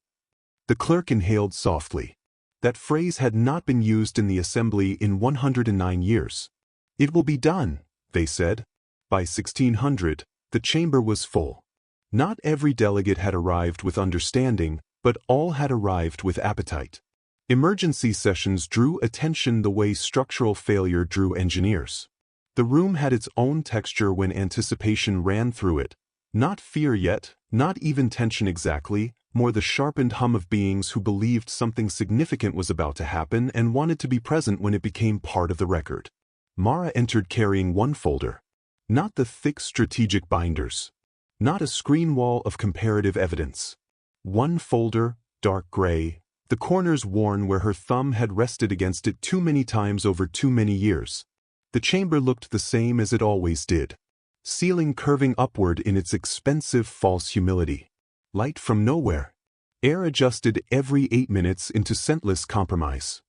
The clerk inhaled softly. That phrase had not been used in the assembly in 109 years. "It will be done," they said. By 1600, the chamber was full. Not every delegate had arrived with understanding, but all had arrived with appetite. Emergency sessions drew attention the way structural failure drew engineers. The room had its own texture when anticipation ran through it. Not fear yet, not even tension exactly, more the sharpened hum of beings who believed something significant was about to happen and wanted to be present when it became part of the record. Mara entered carrying 1 folder. Not the thick strategic binders. Not a screen wall of comparative evidence. 1 folder, dark gray, the corners worn where her thumb had rested against it too many times over too many years. The chamber looked the same as it always did. Ceiling curving upward in its expensive false humility. Light from nowhere. Air adjusted every 8 minutes into scentless compromise.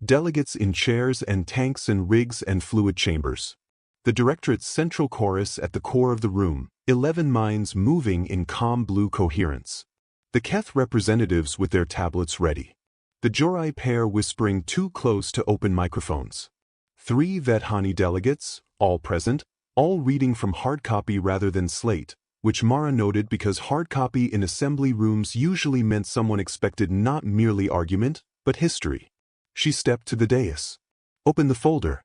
Delegates in chairs and tanks and rigs and fluid chambers. The Directorate's central chorus at the core of the room, 11 minds moving in calm blue coherence. The Keth representatives with their tablets ready. The Jorai pair whispering too close to open microphones. 3 Vethani delegates, all present, all reading from hard copy rather than slate, which Mara noted because hard copy in assembly rooms usually meant someone expected not merely argument, but history. She stepped to the dais. Opened the folder.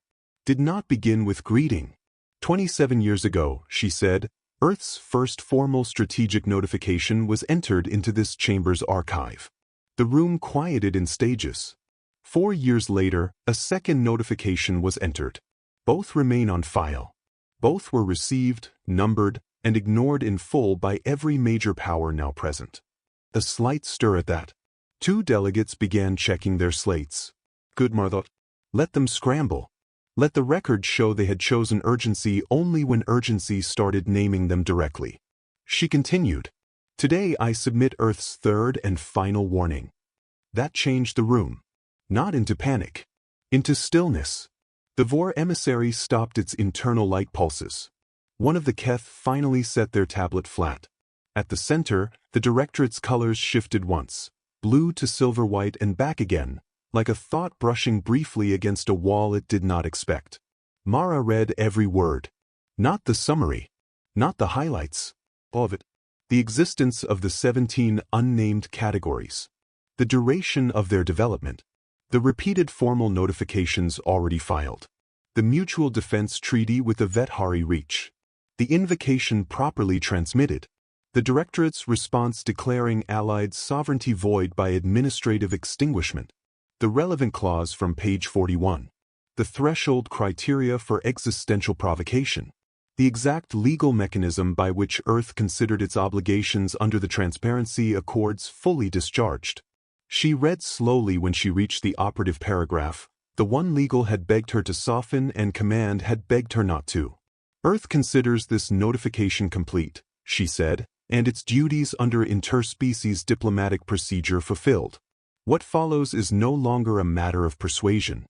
Did not begin with greeting. 27 years ago, she said, Earth's first formal strategic notification was entered into this chamber's archive. The room quieted in stages. 4 years later, a second notification was entered. Both remain on file. Both were received, numbered, and ignored in full by every major power now present. A slight stir at that. 2 delegates began checking their slates. Good, Marthot. Let them scramble. Let the record show they had chosen urgency only when urgency started naming them directly. She continued. Today I submit Earth's 3rd and final warning. That changed the room. Not into panic. Into stillness. The Vor emissary stopped its internal light pulses. One of the Keth finally set their tablet flat. At the center, the Directorate's colors shifted once, blue to silver-white and back again, like a thought brushing briefly against a wall it did not expect. Mara read every word. Not the summary. Not the highlights. All of it. the existence of the 17 unnamed categories, the duration of their development, the repeated formal notifications already filed, the mutual defense treaty with the Vethari Reach, the invocation properly transmitted, the Directorate's response declaring Allied sovereignty void by administrative extinguishment, the relevant clause from page 41, the threshold criteria for existential provocation, the exact legal mechanism by which Earth considered its obligations under the Transparency Accords fully discharged. She read slowly when she reached the operative paragraph. The one legal had begged her to soften and command had begged her not to. Earth considers this notification complete, she said, and its duties under interspecies diplomatic procedure fulfilled. What follows is no longer a matter of persuasion.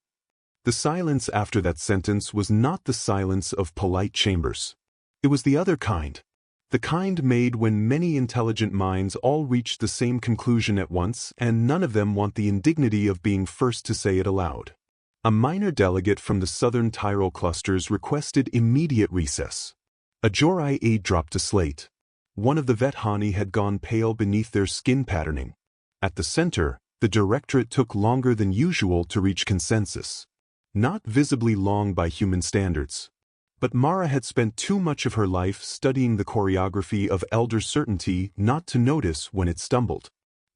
The silence after that sentence was not the silence of polite chambers. It was the other kind. The kind made when many intelligent minds all reach the same conclusion at once and none of them want the indignity of being first to say it aloud. A minor delegate from the southern Tyrol clusters requested immediate recess. A Jorai aide dropped a slate. One of the Vethani had gone pale beneath their skin patterning. At the center, the Directorate took longer than usual to reach consensus. Not visibly long by human standards. But Mara had spent too much of her life studying the choreography of elder certainty not to notice when it stumbled.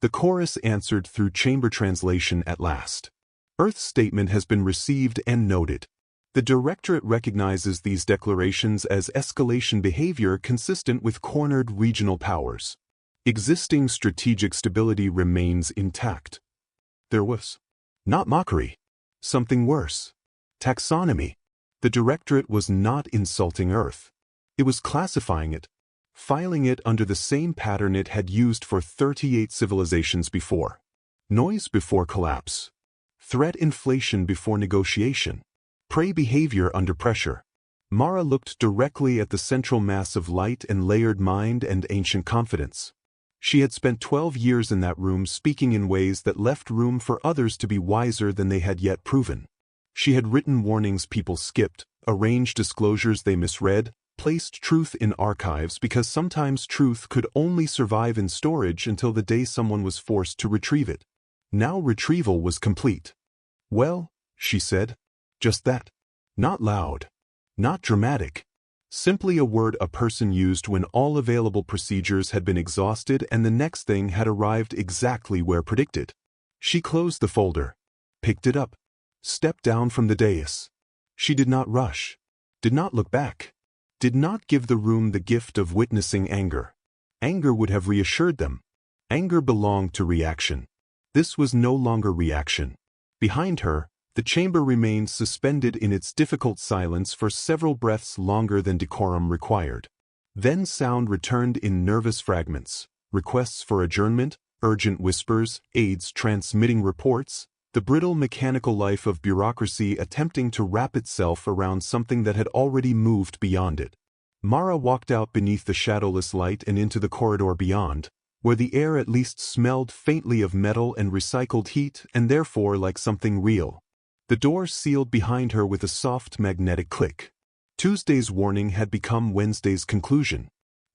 The chorus answered through chamber translation at last. Earth's statement has been received and noted. The Directorate recognizes these declarations as escalation behavior consistent with cornered regional powers. Existing strategic stability remains intact. There was not mockery, something worse. Taxonomy. The Directorate was not insulting Earth. It was classifying it, filing it under the same pattern it had used for 38 civilizations before. Noise before collapse. Threat inflation before negotiation. Prey behavior under pressure. Mara looked directly at the central mass of light and layered mind and ancient confidence. She had spent 12 years in that room speaking in ways that left room for others to be wiser than they had yet proven. She had written warnings people skipped, arranged disclosures they misread, placed truth in archives because sometimes truth could only survive in storage until the day someone was forced to retrieve it. Now retrieval was complete. Well, she said, just that. Not loud. Not dramatic. Simply a word a person used when all available procedures had been exhausted and the next thing had arrived exactly where predicted. She closed the folder, picked it up, stepped down from the dais. She did not rush, did not look back, did not give the room the gift of witnessing anger. Anger would have reassured them. Anger belonged to reaction. This was no longer reaction. Behind her, the chamber remained suspended in its difficult silence for several breaths longer than decorum required. Then sound returned in nervous fragments, requests for adjournment, urgent whispers, aides transmitting reports, the brittle mechanical life of bureaucracy attempting to wrap itself around something that had already moved beyond it. Mara walked out beneath the shadowless light and into the corridor beyond, where the air at least smelled faintly of metal and recycled heat and therefore like something real. The door sealed behind her with a soft magnetic click. Tuesday's warning had become Wednesday's conclusion.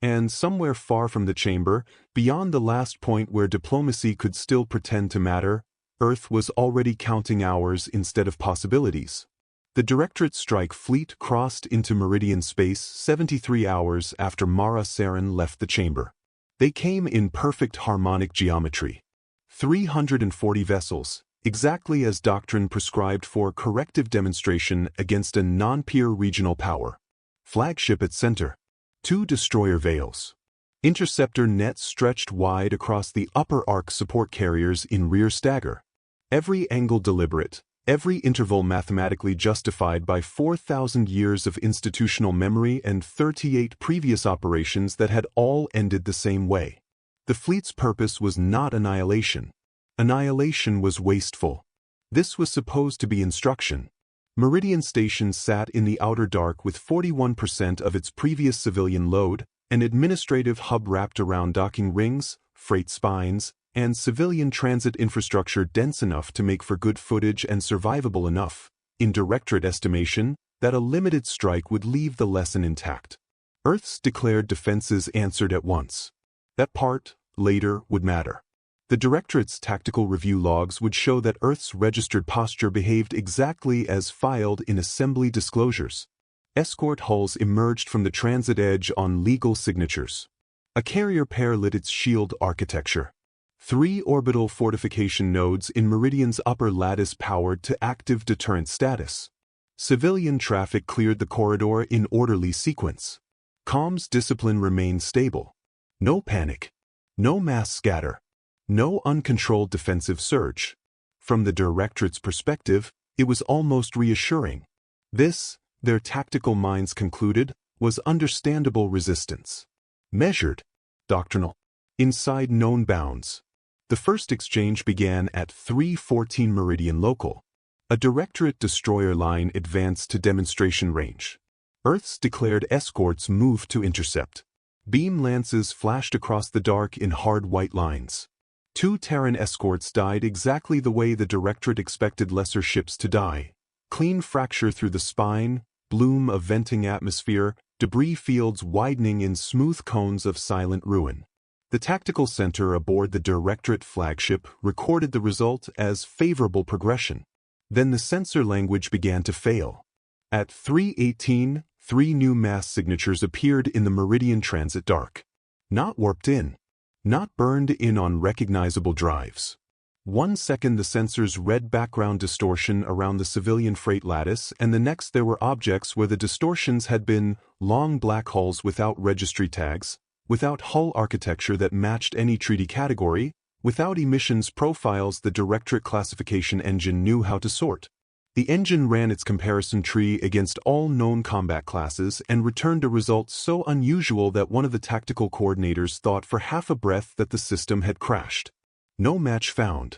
And somewhere far from the chamber, beyond the last point where diplomacy could still pretend to matter, Earth was already counting hours instead of possibilities. The Directorate strike fleet crossed into Meridian space 73 hours after Mara Saren left the chamber. They came in perfect harmonic geometry. 340 vessels, exactly as doctrine prescribed for corrective demonstration against a non-peer regional power. Flagship at center. 2 destroyer veils. Interceptor nets stretched wide across the upper arc support carriers in rear stagger. Every angle deliberate, every interval mathematically justified by 4,000 years of institutional memory and 38 previous operations that had all ended the same way. The fleet's purpose was not annihilation. Annihilation was wasteful. This was supposed to be instruction. Meridian Station sat in the outer dark with 41% of its previous civilian load, an administrative hub wrapped around docking rings, freight spines, and civilian transit infrastructure dense enough to make for good footage and survivable enough, in Directorate estimation, that a limited strike would leave the lesson intact. Earth's declared defenses answered at once. That part, later, would matter. The Directorate's tactical review logs would show that Earth's registered posture behaved exactly as filed in assembly disclosures. Escort hulls emerged from the transit edge on legal signatures. A carrier pair lit its shield architecture. 3 orbital fortification nodes in Meridian's upper lattice powered to active deterrent status. Civilian traffic cleared the corridor in orderly sequence. Comms discipline remained stable. No panic. No mass scatter. No uncontrolled defensive surge. From the Directorate's perspective, it was almost reassuring. This, their tactical minds concluded, was understandable resistance. Measured. Doctrinal. Inside known bounds. The first exchange began at 3:14 Meridian local. A Directorate destroyer line advanced to demonstration range. Earth's declared escorts moved to intercept. Beam lances flashed across the dark in hard white lines. 2 Terran escorts died exactly the way the Directorate expected lesser ships to die. Clean fracture through the spine, bloom of venting atmosphere, debris fields widening in smooth cones of silent ruin. The tactical center aboard the Directorate flagship recorded the result as favorable progression. Then the sensor language began to fail. At 3:18, 3 new mass signatures appeared in the Meridian transit dark. Not warped in. Not burned in on recognizable drives. 1 second the sensors read background distortion around the civilian freight lattice, and the next there were objects where the distortions had been long black holes without registry tags, without hull architecture that matched any treaty category, without emissions profiles the Directorate classification engine knew how to sort. The engine ran its comparison tree against all known combat classes and returned a result so unusual that one of the tactical coordinators thought for half a breath that the system had crashed. No match found.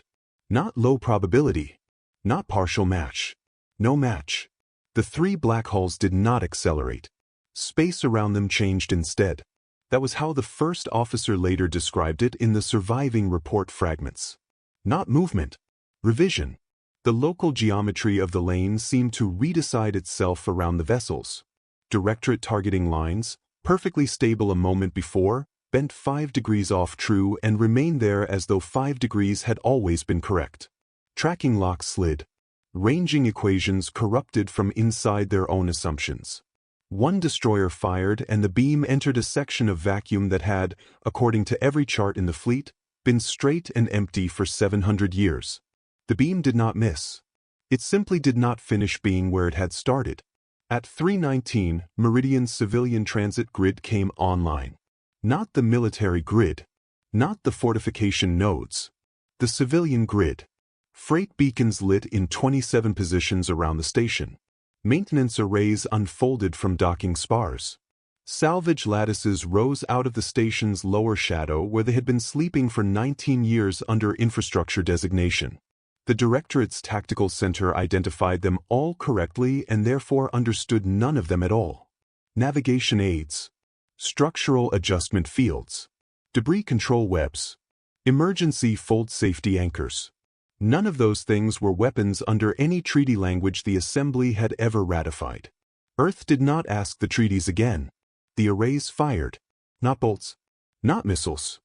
Not low probability. Not partial match. No match. The 3 black holes did not accelerate. Space around them changed instead. That was how the first officer later described it in the surviving report fragments. Not movement. Revision. The local geometry of the lane seemed to redecide itself around the vessels. Directorate targeting lines, perfectly stable a moment before, bent 5 degrees off true and remained there as though 5 degrees had always been correct. Tracking locks slid. Ranging equations corrupted from inside their own assumptions. 1 destroyer fired and the beam entered a section of vacuum that had, according to every chart in the fleet, been straight and empty for 700 years. The beam did not miss. It simply did not finish being where it had started. At 3:19, Meridian's civilian transit grid came online. Not the military grid. Not the fortification nodes. The civilian grid. Freight beacons lit in 27 positions around the station. Maintenance arrays unfolded from docking spars. Salvage lattices rose out of the station's lower shadow where they had been sleeping for 19 years under infrastructure designation. The Directorate's tactical center identified them all correctly and therefore understood none of them at all. Navigation aids. Structural adjustment fields. Debris control webs. Emergency fold safety anchors. None of those things were weapons under any treaty language the Assembly had ever ratified. Earth did not ask the treaties again. The arrays fired. Not bolts. Not missiles.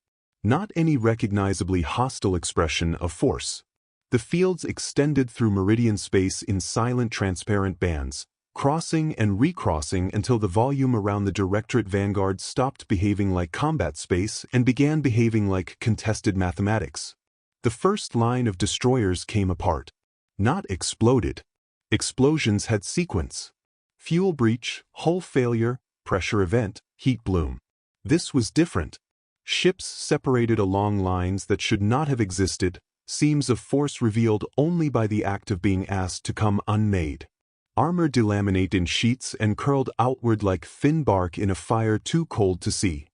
Not any recognizably hostile expression of force. The fields extended through Meridian space in silent transparent bands, crossing and recrossing until the volume around the Directorate vanguard stopped behaving like combat space and began behaving like contested mathematics. The first line of destroyers came apart. Not exploded. Explosions had sequence. Fuel breach, hull failure, pressure event, heat bloom. This was different. Ships separated along lines that should not have existed, seams of force revealed only by the act of being asked to come unmade. Armor delaminate in sheets and curled outward like thin bark in a fire too cold to see.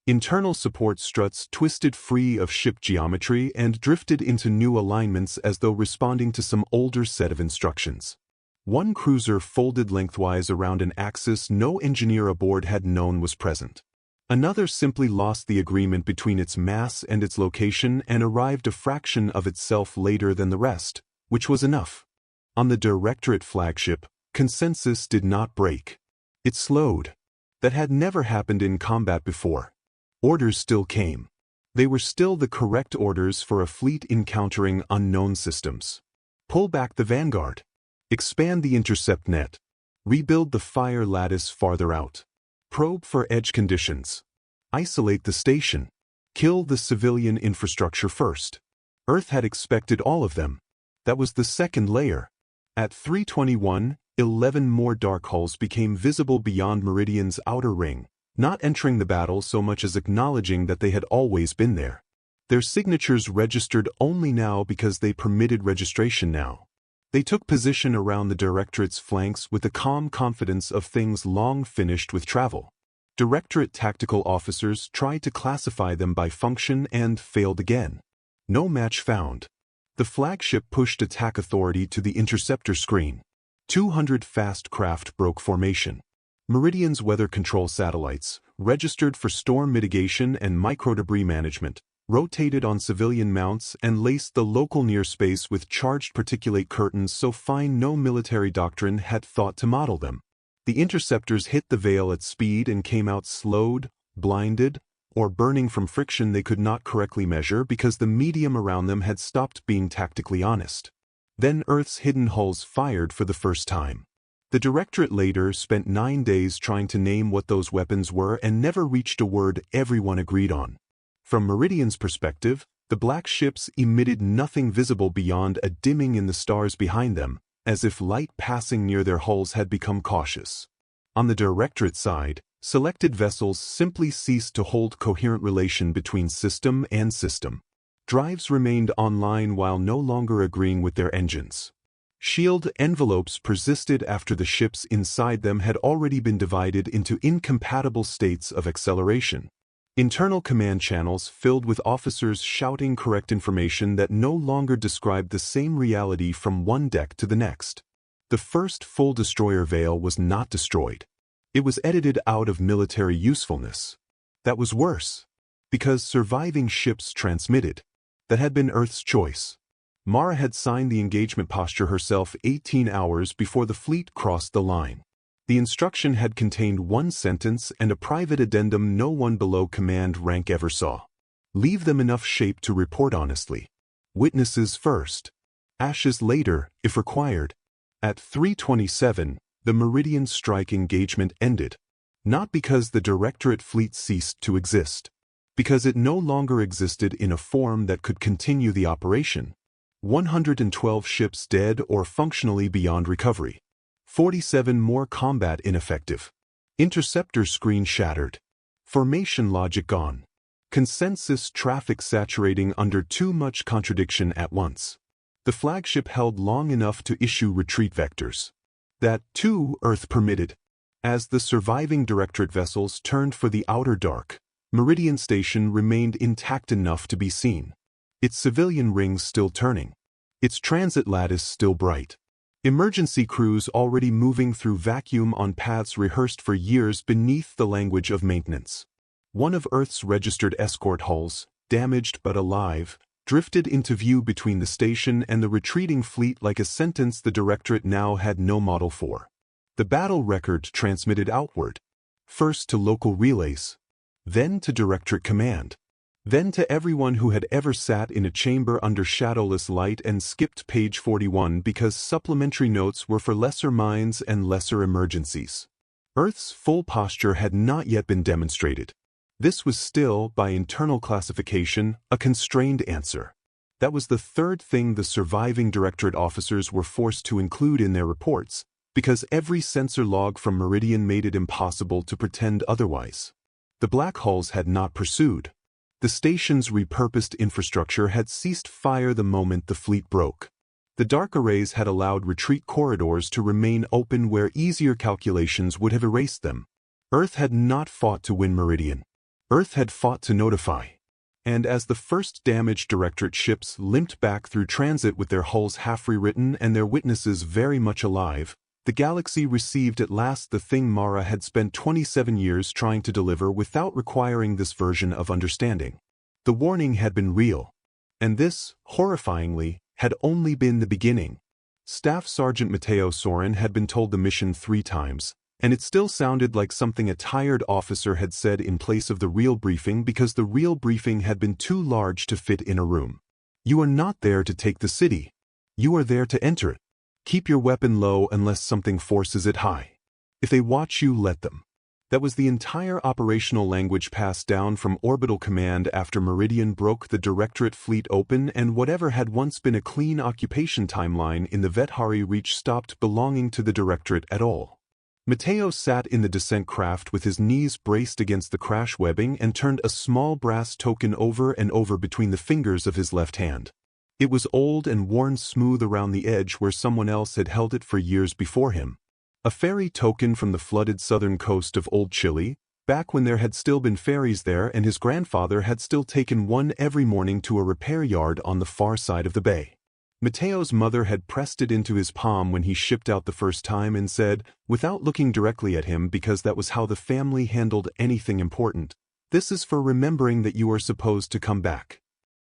Internal support struts twisted free of ship geometry and drifted into new alignments as though responding to some older set of instructions. 1 cruiser folded lengthwise around an axis no engineer aboard had known was present. Another simply lost the agreement between its mass and its location and arrived a fraction of itself later than the rest, which was enough. On the Directorate flagship, consensus did not break. It slowed. That had never happened in combat before. Orders still came. They were still the correct orders for a fleet encountering unknown systems. Pull back the vanguard. Expand the intercept net. Rebuild the fire lattice farther out. Probe for edge conditions. Isolate the station. Kill the civilian infrastructure first. Earth had expected all of them. That was the second layer. At 3:21, 11 more dark hulls became visible beyond Meridian's outer ring, not entering the battle so much as acknowledging that they had always been there. Their signatures registered only now because they permitted registration now. They took position around the Directorate's flanks with the calm confidence of things long finished with travel. Directorate tactical officers tried to classify them by function and failed again. No match found. The flagship pushed attack authority to the interceptor screen. 200 fast craft broke formation. Meridian's weather control satellites, registered for storm mitigation and microdebris management, rotated on civilian mounts and laced the local near space with charged particulate curtains so fine no military doctrine had thought to model them. The interceptors hit the veil at speed and came out slowed, blinded, or burning from friction they could not correctly measure because the medium around them had stopped being tactically honest. Then Earth's hidden hulls fired for the first time. The Directorate later spent 9 days trying to name what those weapons were and never reached a word everyone agreed on. From Meridian's perspective, the black ships emitted nothing visible beyond a dimming in the stars behind them, as if light passing near their hulls had become cautious. On the Directorate side, selected vessels simply ceased to hold coherent relation between system and system. Drives remained online while no longer agreeing with their engines. Shield envelopes persisted after the ships inside them had already been divided into incompatible states of acceleration. Internal command channels filled with officers shouting correct information that no longer described the same reality from one deck to the next. The first full destroyer veil was not destroyed. It was edited out of military usefulness. That was worse, because surviving ships transmitted. That had been Earth's choice. Mara had signed the engagement posture herself 18 hours before the fleet crossed the line. The instruction had contained one sentence and a private addendum no one below command rank ever saw. Leave them enough shape to report honestly. Witnesses first. Ashes later, if required. At 3:27, the Meridian strike engagement ended. Not because the Directorate fleet ceased to exist. Because it no longer existed in a form that could continue the operation. 112 ships dead or functionally beyond recovery. 47 more combat ineffective. Interceptor screen shattered. Formation logic gone. Consensus traffic saturating under too much contradiction at once. The flagship held long enough to issue retreat vectors. That, too, Earth permitted. As the surviving Directorate vessels turned for the outer dark, Meridian Station remained intact enough to be seen. Its civilian rings still turning. Its transit lattice still bright. Emergency crews already moving through vacuum on paths rehearsed for years beneath the language of maintenance. One of Earth's registered escort hulls, damaged but alive, drifted into view between the station and the retreating fleet like a sentence the Directorate now had no model for. The battle record transmitted outward, first to local relays, then to Directorate command, then to everyone who had ever sat in a chamber under shadowless light and skipped page 41 because supplementary notes were for lesser minds and lesser emergencies. Earth's full posture had not yet been demonstrated. This was still, by internal classification, a constrained answer. That was the third thing the surviving Directorate officers were forced to include in their reports, because every sensor log from Meridian made it impossible to pretend otherwise. The black hulls had not pursued. The station's repurposed infrastructure had ceased fire the moment the fleet broke. The dark arrays had allowed retreat corridors to remain open where easier calculations would have erased them. Earth had not fought to win Meridian. Earth had fought to notify. And as the first damaged Directorate ships limped back through transit with their hulls half rewritten and their witnesses very much alive, the galaxy received at last the thing Mara had spent 27 years trying to deliver without requiring this version of understanding. The warning had been real. And this, horrifyingly, had only been the beginning. Staff Sergeant Mateo Soren had been told the mission 3 times, And it still sounded like something a tired officer had said in place of the real briefing because the real briefing had been too large to fit in a room. You are not there to take the city. You are there to enter it. Keep your weapon low unless something forces it high. If they watch you, let them. That was the entire operational language passed down from Orbital Command after Meridian broke the Directorate fleet open and whatever had once been a clean occupation timeline in the Vethari Reach stopped belonging to the Directorate at all. Mateo sat in the descent craft with his knees braced against the crash webbing and turned a small brass token over and over between the fingers of his left hand. It was old and worn smooth around the edge where someone else had held it for years before him. A ferry token from the flooded southern coast of Old Chile, back when there had still been ferries there and his grandfather had still taken one every morning to a repair yard on the far side of the bay. Mateo's mother had pressed it into his palm when he shipped out the first time and said, without looking directly at him because that was how the family handled anything important, "This is for remembering that you are supposed to come back."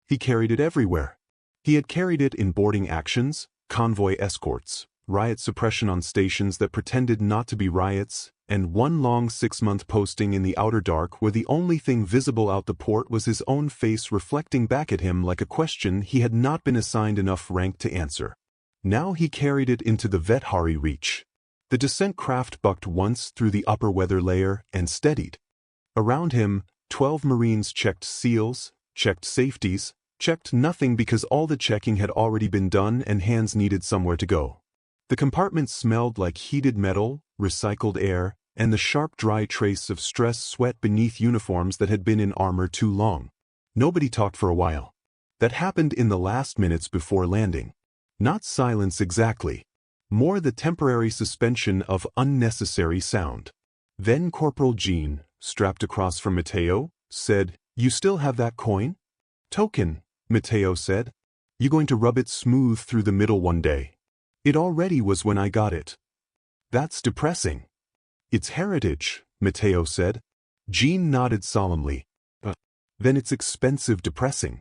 He carried it everywhere. He had carried it in boarding actions, convoy escorts, riot suppression on stations that pretended not to be riots, and one long 6-month posting in the outer dark where the only thing visible out the port was his own face reflecting back at him like a question he had not been assigned enough rank to answer. Now he carried it into the Vethari Reach. The descent craft bucked once through the upper weather layer and steadied. Around him, 12 Marines checked seals, checked safeties, checked nothing because all the checking had already been done and hands needed somewhere to go. The compartment smelled like heated metal, recycled air, and the sharp dry trace of stress sweat beneath uniforms that had been in armor too long. Nobody talked for a while. That happened in the last minutes before landing. Not silence exactly. More the temporary suspension of unnecessary sound. Then Corporal Jean, strapped across from Mateo, said, "You still have that coin?" "Token," Mateo said. "You going to rub it smooth through the middle one day?" "It already was when I got it." "That's depressing." "It's heritage," Mateo said. Jean nodded solemnly. Then it's expensive depressing."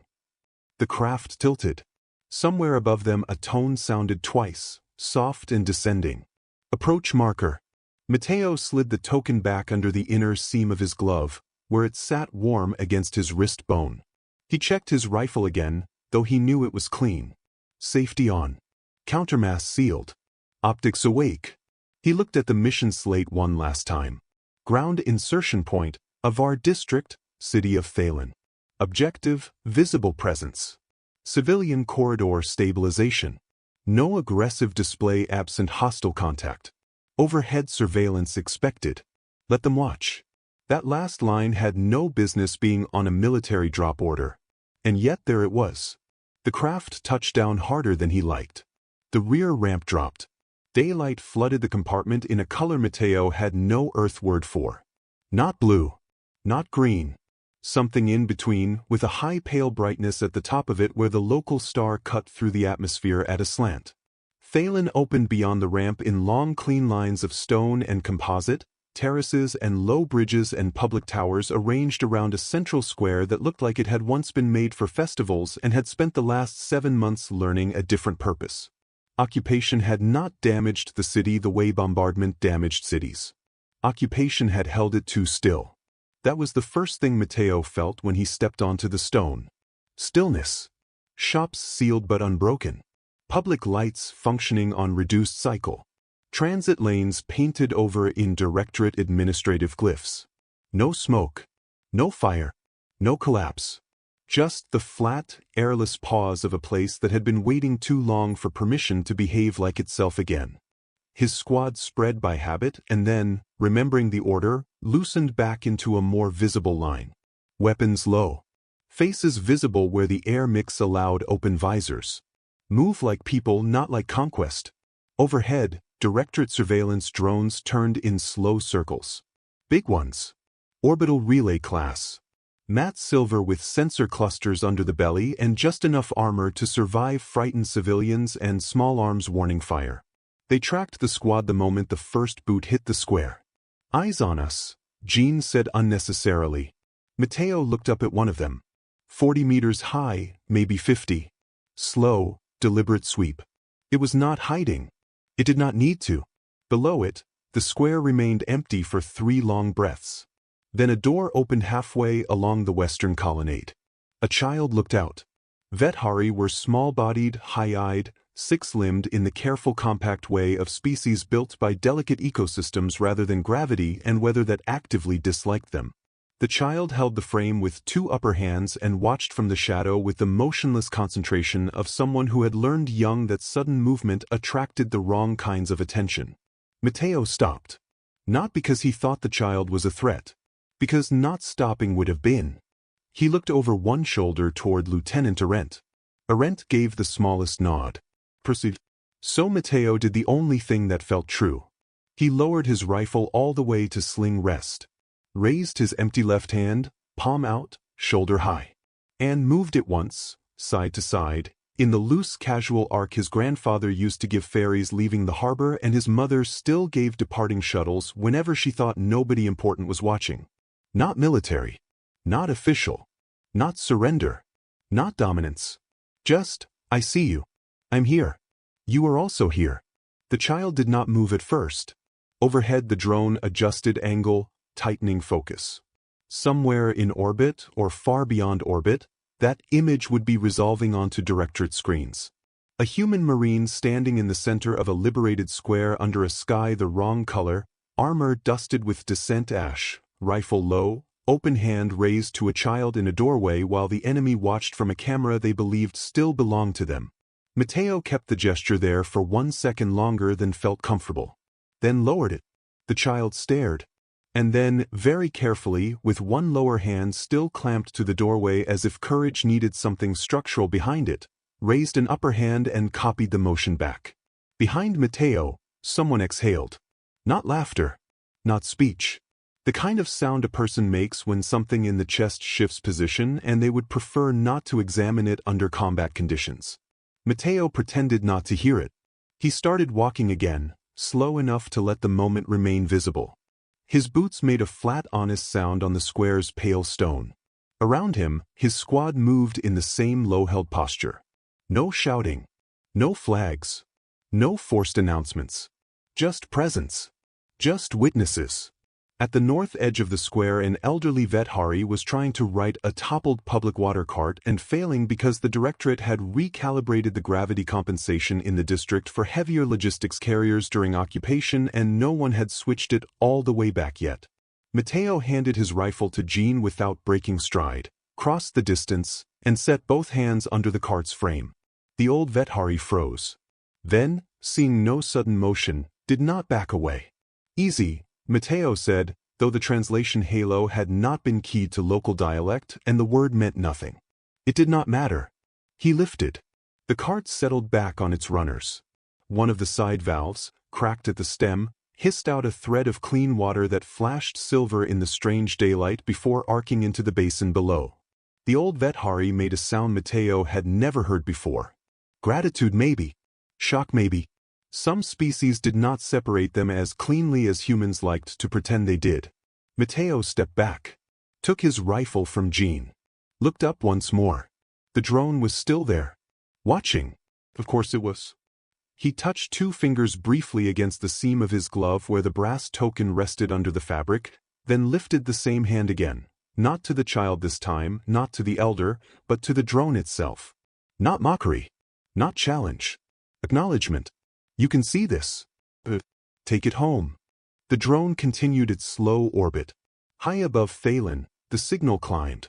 The craft tilted. Somewhere above them a tone sounded twice, soft and descending. "Approach marker." Mateo slid the token back under the inner seam of his glove, where it sat warm against his wrist bone. He checked his rifle again, though he knew it was clean. Safety on. Countermass sealed. Optics awake. He looked at the mission slate one last time. Ground insertion point, Avar District, City of Thalen. Objective, visible presence. Civilian corridor stabilization. No aggressive display absent hostile contact. Overhead surveillance expected. Let them watch. That last line had no business being on a military drop order. And yet there it was. The craft touched down harder than he liked. The rear ramp dropped. Daylight flooded the compartment in a color Mateo had no Earth word for. Not blue. Not green. Something in between, with a high pale brightness at the top of it where the local star cut through the atmosphere at a slant. Thalen opened beyond the ramp in long clean lines of stone and composite, terraces and low bridges and public towers arranged around a central square that looked like it had once been made for festivals and had spent the last 7 months learning a different purpose. Occupation had not damaged the city the way bombardment damaged cities. Occupation had held it too still. That was the first thing Mateo felt when he stepped onto the stone. Stillness. Shops sealed but unbroken. Public lights functioning on reduced cycle. Transit lanes painted over in Directorate administrative glyphs. No smoke. No fire. No collapse. Just the flat, airless pause of a place that had been waiting too long for permission to behave like itself again. His squad spread by habit and then, remembering the order, loosened back into a more visible line. Weapons low. Faces visible where the air mix allowed open visors. Move like people, not like conquest. Overhead, Directorate surveillance drones turned in slow circles. Big ones. Orbital relay class. Matte silver with sensor clusters under the belly and just enough armor to survive frightened civilians and small arms warning fire. They tracked the squad the moment the first boot hit the square. "Eyes on us," Jean said unnecessarily. Mateo looked up at one of them. 40 meters high, maybe 50. Slow, deliberate sweep. It was not hiding. It did not need to. Below it, The square remained empty for 3 long breaths. Then a door opened halfway along the western colonnade. A child looked out. Vethari were small-bodied, high-eyed, six-limbed in the careful compact way of species built by delicate ecosystems rather than gravity and weather that actively disliked them. The child held the frame with 2 upper hands and watched from the shadow with the motionless concentration of someone who had learned young that sudden movement attracted the wrong kinds of attention. Matteo stopped. Not because he thought the child was a threat. Because not stopping would have been. He looked over one shoulder toward Lieutenant Arendt. Arendt gave the smallest nod. Proceed. So Matteo did the only thing that felt true. He lowered his rifle all the way to sling rest, raised his empty left hand, palm out, shoulder high, and moved it once, side to side, in the loose casual arc his grandfather used to give ferries leaving the harbor and his mother still gave departing shuttles whenever she thought nobody important was watching. Not military. Not official. Not surrender. Not dominance. Just, I see you. I'm here. You are also here. The child did not move at first. Overhead the drone adjusted angle, tightening focus. Somewhere in orbit or far beyond orbit, that image would be resolving onto directorate screens. A human marine standing in the center of a liberated square under a sky the wrong color, armor dusted with descent ash, rifle low, open hand raised to a child in a doorway while the enemy watched from a camera they believed still belonged to them. Matteo kept the gesture there for 1 second longer than felt comfortable. Then lowered it. The child stared. And then, very carefully, with one lower hand still clamped to the doorway as if courage needed something structural behind it, raised an upper hand and copied the motion back. Behind Matteo, someone exhaled. Not laughter. Not speech. The kind of sound a person makes when something in the chest shifts position and they would prefer not to examine it under combat conditions. Matteo pretended not to hear it. He started walking again, slow enough to let the moment remain visible. His boots made a flat, honest sound on the square's pale stone. Around him, his squad moved in the same low-held posture. No shouting. No flags. No forced announcements. Just presence. Just witnesses. At the north edge of the square an elderly Vethari was trying to right a toppled public water cart and failing because the directorate had recalibrated the gravity compensation in the district for heavier logistics carriers during occupation and no one had switched it all the way back yet. Matteo handed his rifle to Jean without breaking stride, crossed the distance, and set both hands under the cart's frame. The old Vethari froze. Then, seeing no sudden motion, did not back away. Easy, Matteo said, though the translation halo had not been keyed to local dialect and the word meant nothing. It did not matter. He lifted. The cart settled back on its runners. One of the side valves, cracked at the stem, hissed out a thread of clean water that flashed silver in the strange daylight before arcing into the basin below. The old Vethari made a sound Matteo had never heard before. Gratitude maybe. Shock maybe. Some species did not separate them as cleanly as humans liked to pretend they did. Matteo stepped back, took his rifle from Jean, looked up once more. The drone was still there, watching. Of course it was. He touched 2 fingers briefly against the seam of his glove where the brass token rested under the fabric, then lifted the same hand again, not to the child this time, not to the elder, but to the drone itself. Not mockery, not challenge, acknowledgement. You can see this. Take it home. The drone continued its slow orbit. High above Thalen, the signal climbed.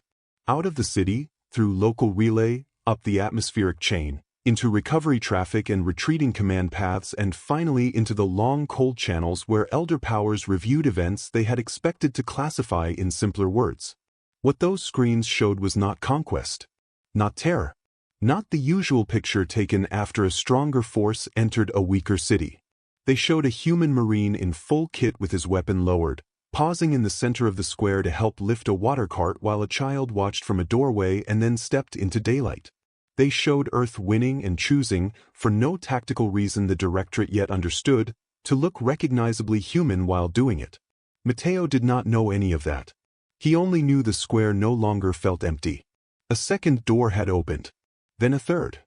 Out of the city, through local relay, up the atmospheric chain, into recovery traffic and retreating command paths and finally into the long cold channels where Elder Powers reviewed events they had expected to classify in simpler words. What those screens showed was not conquest. Not terror. Not the usual picture taken after a stronger force entered a weaker city. They showed a human marine in full kit with his weapon lowered, pausing in the center of the square to help lift a water cart while a child watched from a doorway and then stepped into daylight. They showed Earth winning and choosing, for no tactical reason the directorate yet understood, to look recognizably human while doing it. Matteo did not know any of that. He only knew the square no longer felt empty. A second door had opened. Then a third.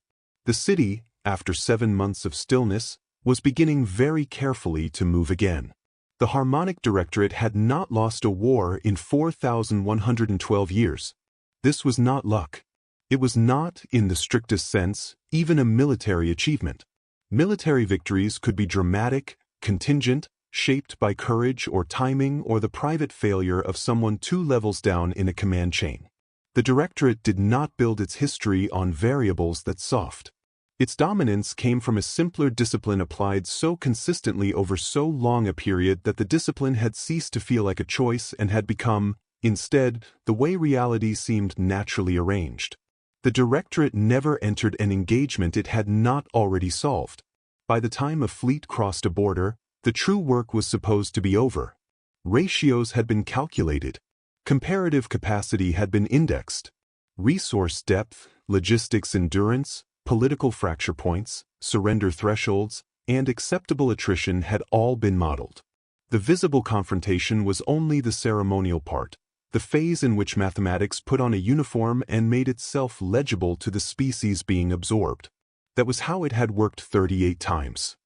The city, after 7 months of stillness, was beginning very carefully to move again. The Harmonic Directorate had not lost a war in 4,112 years. This was not luck. It was not, in the strictest sense, even a military achievement. Military victories could be dramatic, contingent, shaped by courage or timing or the private failure of someone 2 levels down in a command chain. The Directorate did not build its history on variables that soft. Its dominance came from a simpler discipline applied so consistently over so long a period that the discipline had ceased to feel like a choice and had become, instead, the way reality seemed naturally arranged. The Directorate never entered an engagement it had not already solved. By the time a fleet crossed a border, the true work was supposed to be over. Ratios had been calculated. Comparative capacity had been indexed. Resource depth, logistics endurance, political fracture points, surrender thresholds, and acceptable attrition had all been modeled. The visible confrontation was only the ceremonial part, the phase in which mathematics put on a uniform and made itself legible to the species being absorbed. That was how it had worked 38 times.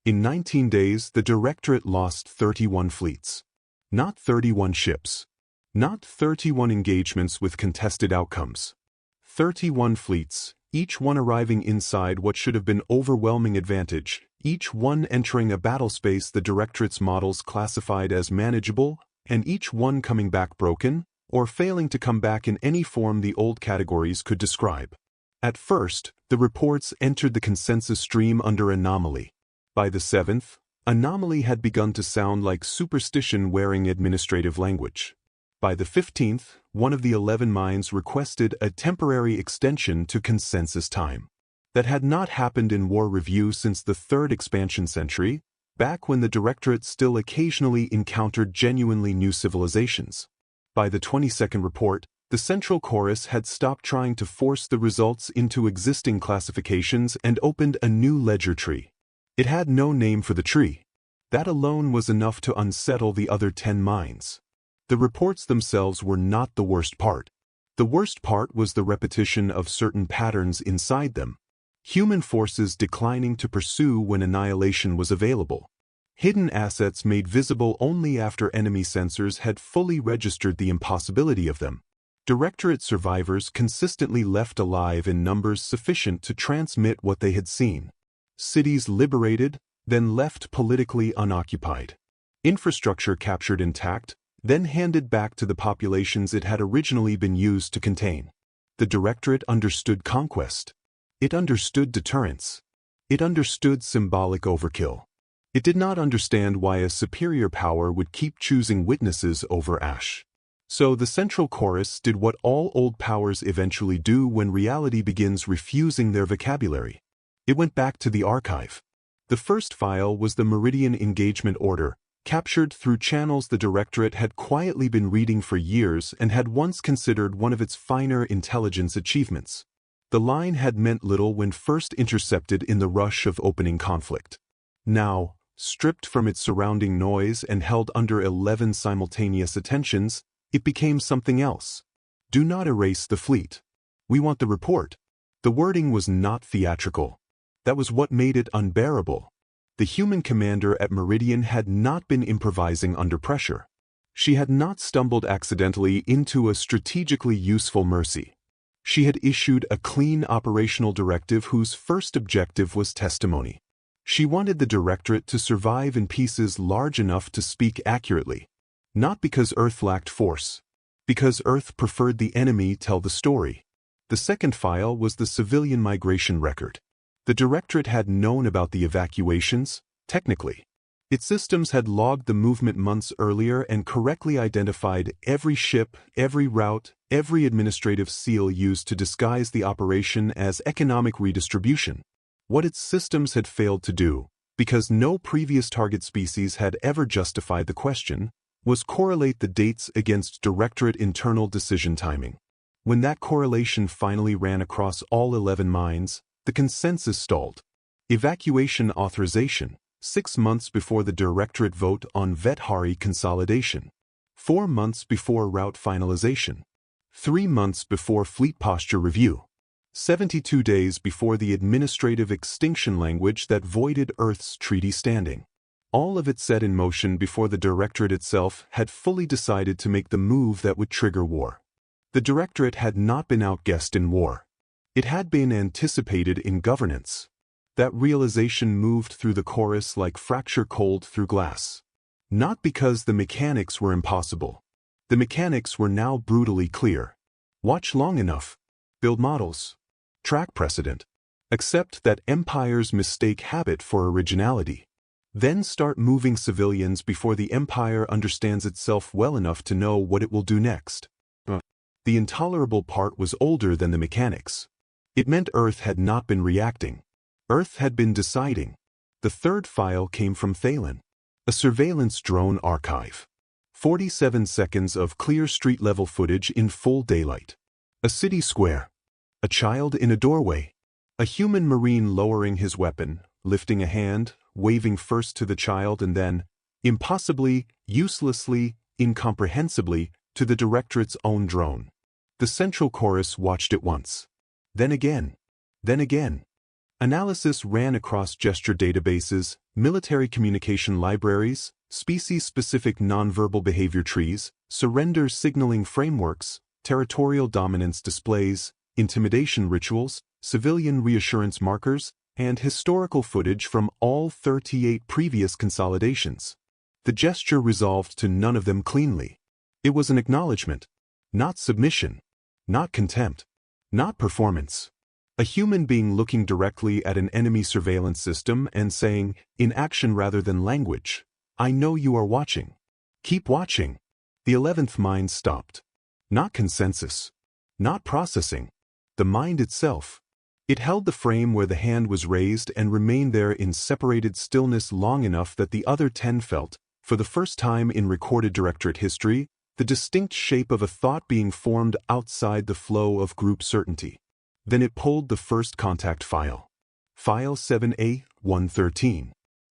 In 19 days, the Directorate lost 31 fleets. Not 31 ships. Not 31 engagements with contested outcomes. 31 fleets, each one arriving inside what should have been overwhelming advantage, each one entering a battle space the Directorate's models classified as manageable, and each one coming back broken, or failing to come back in any form the old categories could describe. At first, the reports entered the consensus stream under anomaly. By the 7th, anomaly had begun to sound like superstition wearing administrative language. By the 15th, one of the 11 minds requested a temporary extension to consensus time. That had not happened in War Review since the 3rd expansion century, back when the Directorate still occasionally encountered genuinely new civilizations. By the 22nd report, the Central Chorus had stopped trying to force the results into existing classifications and opened a new ledger tree. It had no name for the tree. That alone was enough to unsettle the other 10 minds. The reports themselves were not the worst part. The worst part was the repetition of certain patterns inside them. Human forces declining to pursue when annihilation was available. Hidden assets made visible only after enemy sensors had fully registered the impossibility of them. Directorate survivors consistently left alive in numbers sufficient to transmit what they had seen. Cities liberated, then left politically unoccupied. Infrastructure captured intact, then handed back to the populations it had originally been used to contain. The Directorate understood conquest. It understood deterrence. It understood symbolic overkill. It did not understand why a superior power would keep choosing witnesses over ash. So the Central Chorus did what all old powers eventually do when reality begins refusing their vocabulary. It went back to the archive. The first file was the Meridian Engagement Order, captured through channels the Directorate had quietly been reading for years and had once considered one of its finer intelligence achievements. The line had meant little when first intercepted in the rush of opening conflict. Now, stripped from its surrounding noise and held under 11 simultaneous attentions, it became something else. Do not erase the fleet. We want the report. The wording was not theatrical. That was what made it unbearable. The human commander at Meridian had not been improvising under pressure. She had not stumbled accidentally into a strategically useful mercy. She had issued a clean operational directive whose first objective was testimony. She wanted the Directorate to survive in pieces large enough to speak accurately. Not because Earth lacked force. Because Earth preferred the enemy tell the story. The second file was the civilian migration record. The Directorate had known about the evacuations, technically. Its systems had logged the movement months earlier and correctly identified every ship, every route, every administrative seal used to disguise the operation as economic redistribution. What its systems had failed to do, because no previous target species had ever justified the question, was correlate the dates against Directorate internal decision timing. When that correlation finally ran across all 11 minds, the consensus stalled. Evacuation authorization, 6 months before the Directorate vote on Vethari consolidation. 4 months before route finalization. 3 months before fleet posture review. 72 days before the administrative extinction language that voided Earth's treaty standing. All of it set in motion before the Directorate itself had fully decided to make the move that would trigger war. The Directorate had not been outguessed in war. It had been anticipated in governance. That realization moved through the chorus like fracture cold through glass. Not because the mechanics were impossible. The mechanics were now brutally clear. Watch long enough. Build models. Track precedent. Accept that empires mistake habit for originality. Then start moving civilians before the empire understands itself well enough to know what it will do next. The intolerable part was older than the mechanics. It meant Earth had not been reacting. Earth had been deciding. The third file came from Thalen. A surveillance drone archive. 47 seconds of clear street-level footage in full daylight. A city square. A child in a doorway. A human marine lowering his weapon, lifting a hand, waving first to the child and then, impossibly, uselessly, incomprehensibly, to the Directorate's own drone. The central chorus watched it once. Then again. Then again. Analysis ran across gesture databases, military communication libraries, species-specific nonverbal behavior trees, surrender signaling frameworks, territorial dominance displays, intimidation rituals, civilian reassurance markers, and historical footage from all 38 previous consolidations. The gesture resolved to none of them cleanly. It was an acknowledgement, not submission, not contempt, not performance. A human being looking directly at an enemy surveillance system and saying, in action rather than language, I know you are watching. Keep watching. The 11th mind stopped. Not consensus. Not processing. The mind itself. It held the frame where the hand was raised and remained there in separated stillness long enough that the other 10 felt, for the first time in recorded Directorate history, the distinct shape of a thought being formed outside the flow of group certainty. Then it pulled the first contact file. File 7A-113.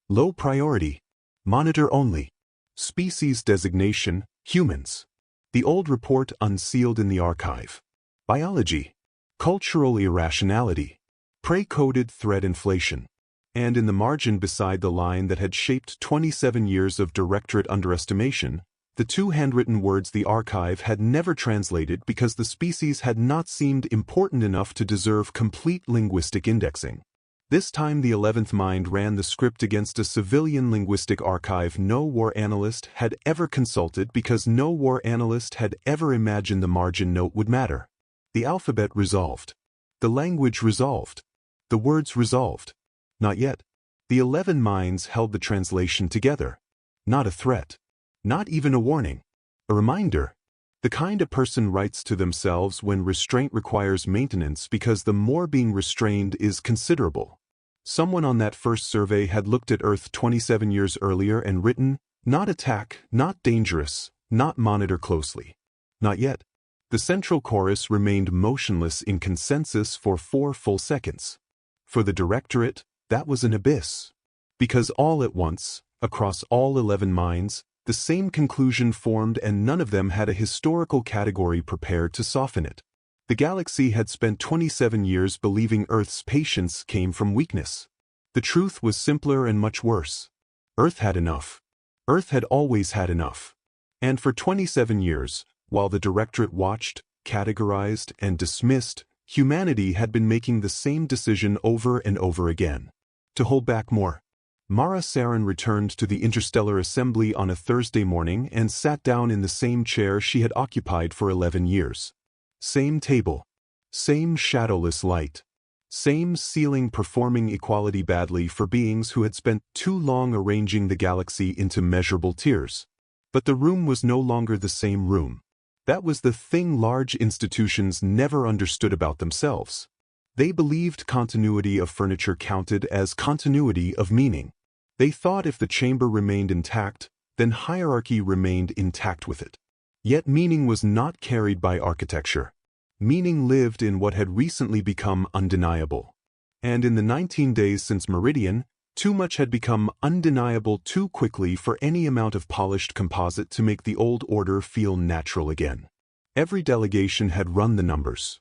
Low priority. Monitor only. Species designation, humans. The old report unsealed in the archive. Biology. Cultural irrationality. Pre-coded threat inflation. And in the margin beside the line that had shaped 27 years of Directorate underestimation, the two handwritten words the archive had never translated because the species had not seemed important enough to deserve complete linguistic indexing. This time the 11th mind ran the script against a civilian linguistic archive no war analyst had ever consulted because no war analyst had ever imagined the margin note would matter. The alphabet resolved. The language resolved. The words resolved. Not yet. The 11 minds held the translation together. Not a threat. Not even a warning. A reminder. The kind a person writes to themselves when restraint requires maintenance because the more being restrained is considerable. Someone on that first survey had looked at Earth 27 years earlier and written, not attack, not dangerous, not monitor closely. Not yet. The central chorus remained motionless in consensus for 4 full seconds. For the Directorate, that was an abyss. Because all at once, across all 11 minds, the same conclusion formed and none of them had a historical category prepared to soften it. The galaxy had spent 27 years believing Earth's patience came from weakness. The truth was simpler and much worse. Earth had enough. Earth had always had enough. And for 27 years, while the Directorate watched, categorized, and dismissed, humanity had been making the same decision over and over again. To hold back more. Mara Saren returned to the Interstellar Assembly on a Thursday morning and sat down in the same chair she had occupied for 11 years. Same table. Same shadowless light. Same ceiling performing equality badly for beings who had spent too long arranging the galaxy into measurable tiers. But the room was no longer the same room. That was the thing large institutions never understood about themselves. They believed continuity of furniture counted as continuity of meaning. They thought if the chamber remained intact, then hierarchy remained intact with it. Yet meaning was not carried by architecture. Meaning lived in what had recently become undeniable. And in the 19 days since Meridian, too much had become undeniable too quickly for any amount of polished composite to make the old order feel natural again. Every delegation had run the numbers.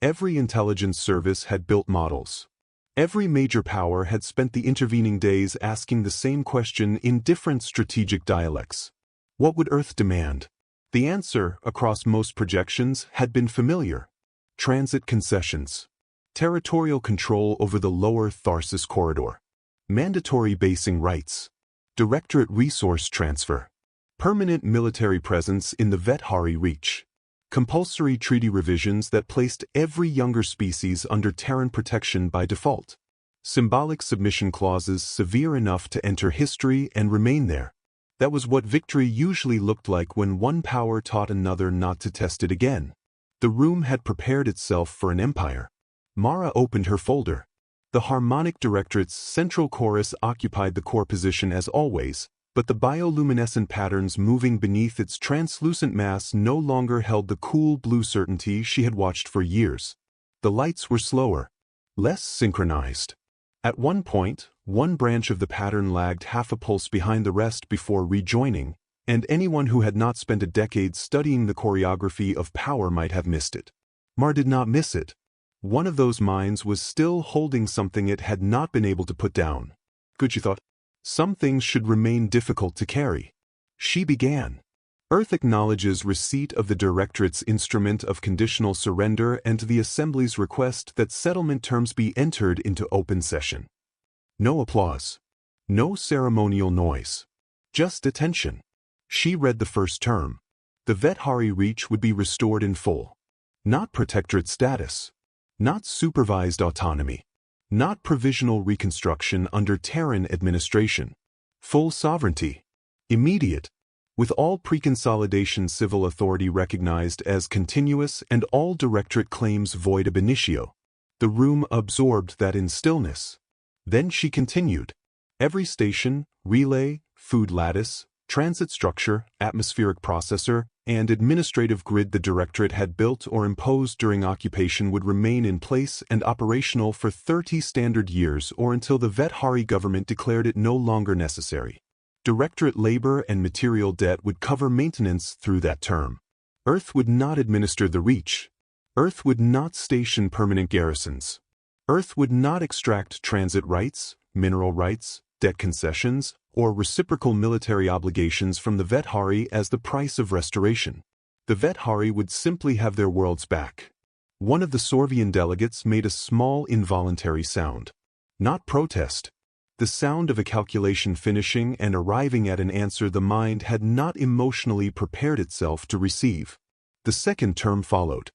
Every intelligence service had built models. Every major power had spent the intervening days asking the same question in different strategic dialects. What would Earth demand? The answer, across most projections, had been familiar. Transit concessions. Territorial control over the lower Tharsis corridor. Mandatory basing rights. Directorate resource transfer. Permanent military presence in the Vethari Reach. Compulsory treaty revisions that placed every younger species under Terran protection by default. Symbolic submission clauses severe enough to enter history and remain there. That was what victory usually looked like when one power taught another not to test it again. The room had prepared itself for an empire. Mara opened her folder. The Harmonic Directorate's central chorus occupied the core position as always, but the bioluminescent patterns moving beneath its translucent mass no longer held the cool blue certainty she had watched for years. The lights were slower, less synchronized. At one point, one branch of the pattern lagged half a pulse behind the rest before rejoining, and anyone who had not spent a decade studying the choreography of power might have missed it. Mar did not miss it. One of those minds was still holding something it had not been able to put down. Good, she thought. Some things should remain difficult to carry. She began. Earth acknowledges receipt of the Directorate's instrument of conditional surrender and the Assembly's request that settlement terms be entered into open session. No applause. No ceremonial noise. Just attention. She read the first term. The Vethari Reach would be restored in full. Not protectorate status. Not supervised autonomy. Not provisional reconstruction under Terran administration. Full sovereignty. Immediate. With all pre-consolidation civil authority recognized as continuous and all Directorate claims void ab initio. The room absorbed that in stillness. Then she continued. Every station, relay, food lattice, transit structure, atmospheric processor, and administrative grid the Directorate had built or imposed during occupation would remain in place and operational for 30 standard years or until the Vethari government declared it no longer necessary. Directorate labor and material debt would cover maintenance through that term. Earth would not administer the Reach. Earth would not station permanent garrisons. Earth would not extract transit rights, mineral rights, debt concessions, or reciprocal military obligations from the Vethari as the price of restoration. The Vethari would simply have their worlds back. One of the Sorvian delegates made a small involuntary sound. Not protest. The sound of a calculation finishing and arriving at an answer the mind had not emotionally prepared itself to receive. The second term followed.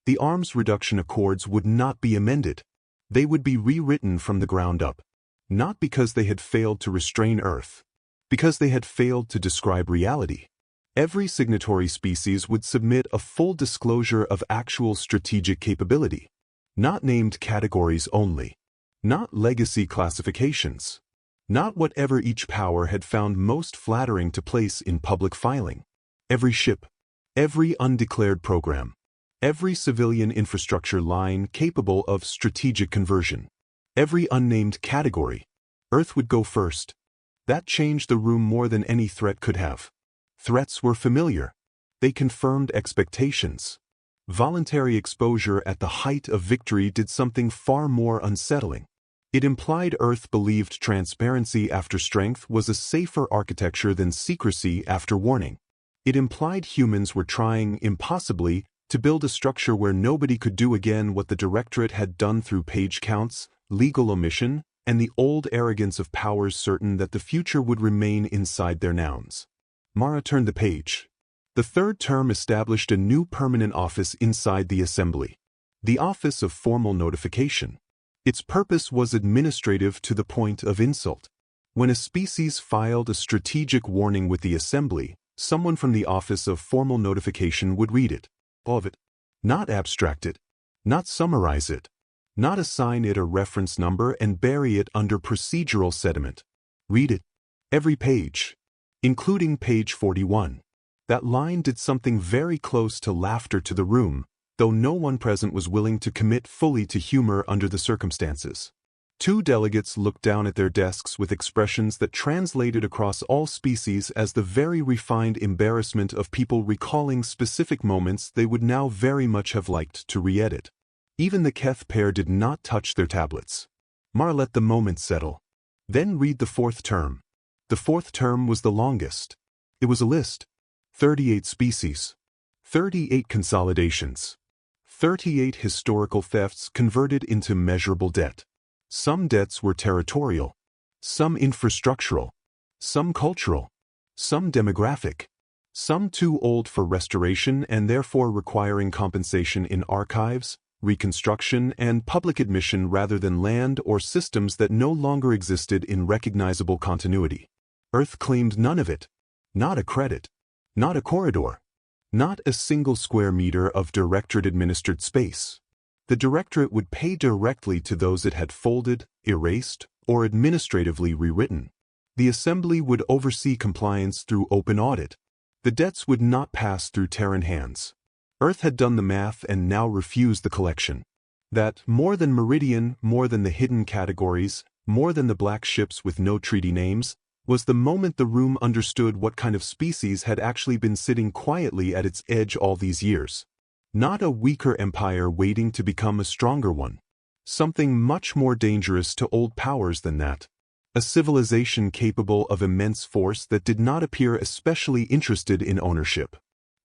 The arms reduction accords would not be amended. They would be rewritten from the ground up. Not because they had failed to restrain Earth. Because they had failed to describe reality. Every signatory species would submit a full disclosure of actual strategic capability. Not named categories only. Not legacy classifications. Not whatever each power had found most flattering to place in public filing. Every ship. Every undeclared program. Every civilian infrastructure line capable of strategic conversion. Every unnamed category. Earth would go first. That changed the room more than any threat could have. Threats were familiar. They confirmed expectations. Voluntary exposure at the height of victory did something far more unsettling. It implied Earth believed transparency after strength was a safer architecture than secrecy after warning. It implied humans were trying, impossibly, to build a structure where nobody could do again what the Directorate had done through page counts, legal omission, and the old arrogance of powers certain that the future would remain inside their nouns. Mara turned the page. The third term established a new permanent office inside the Assembly. The Office of Formal Notification. Its purpose was administrative to the point of insult. When a species filed a strategic warning with the Assembly, someone from the Office of Formal Notification would read it. All of it. Not abstract it. Not summarize it. Not assign it a reference number and bury it under procedural sediment. Read it. Every page. Including page 41. That line did something very close to laughter to the room, though no one present was willing to commit fully to humor under the circumstances. Two delegates looked down at their desks with expressions that translated across all species as the very refined embarrassment of people recalling specific moments they would now very much have liked to re-edit. Even the Keth pair did not touch their tablets. Mara let the moment settle. Then read the fourth term. The fourth term was the longest. It was a list. 38 species. 38 consolidations. 38 historical thefts converted into measurable debt. Some debts were territorial. Some infrastructural. Some cultural. Some demographic. Some too old for restoration and therefore requiring compensation in archives, reconstruction, and public admission rather than land or systems that no longer existed in recognizable continuity. Earth claimed none of it. Not a credit. Not a corridor. Not a single square meter of directorate-administered space. The directorate would pay directly to those it had folded, erased, or administratively rewritten. The assembly would oversee compliance through open audit. The debts would not pass through Terran hands. Earth had done the math and now refused the collection. That, more than Meridian, more than the hidden categories, more than the black ships with no treaty names, was the moment the room understood what kind of species had actually been sitting quietly at its edge all these years. Not a weaker empire waiting to become a stronger one. Something much more dangerous to old powers than that. A civilization capable of immense force that did not appear especially interested in ownership.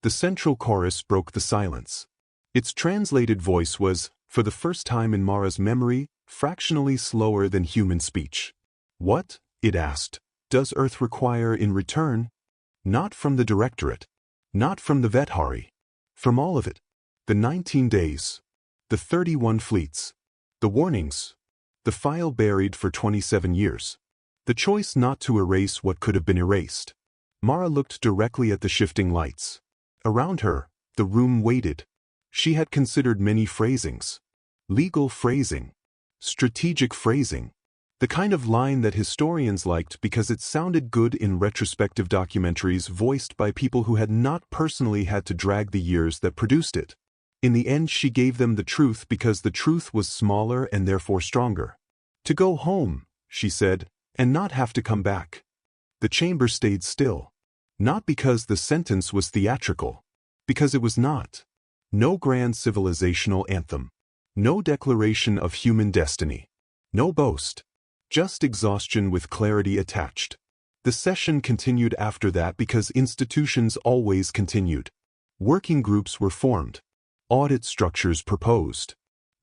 The central chorus broke the silence. Its translated voice was, for the first time in Mara's memory, fractionally slower than human speech. What, it asked, does Earth require in return? Not from the Directorate. Not from the Vethari. From all of it. The 19 days. The 31 fleets. The warnings. The file buried for 27 years. The choice not to erase what could have been erased. Mara looked directly at the shifting lights. Around her, the room waited. She had considered many phrasings. Legal phrasing. Strategic phrasing. The kind of line that historians liked because it sounded good in retrospective documentaries voiced by people who had not personally had to drag the years that produced it. In the end, she gave them the truth because the truth was smaller and therefore stronger. To go home, she said, and not have to come back. The chamber stayed still. Not because the sentence was theatrical. Because it was not. No grand civilizational anthem. No declaration of human destiny. No boast. Just exhaustion with clarity attached. The session continued after that because institutions always continued. Working groups were formed. Audit structures proposed.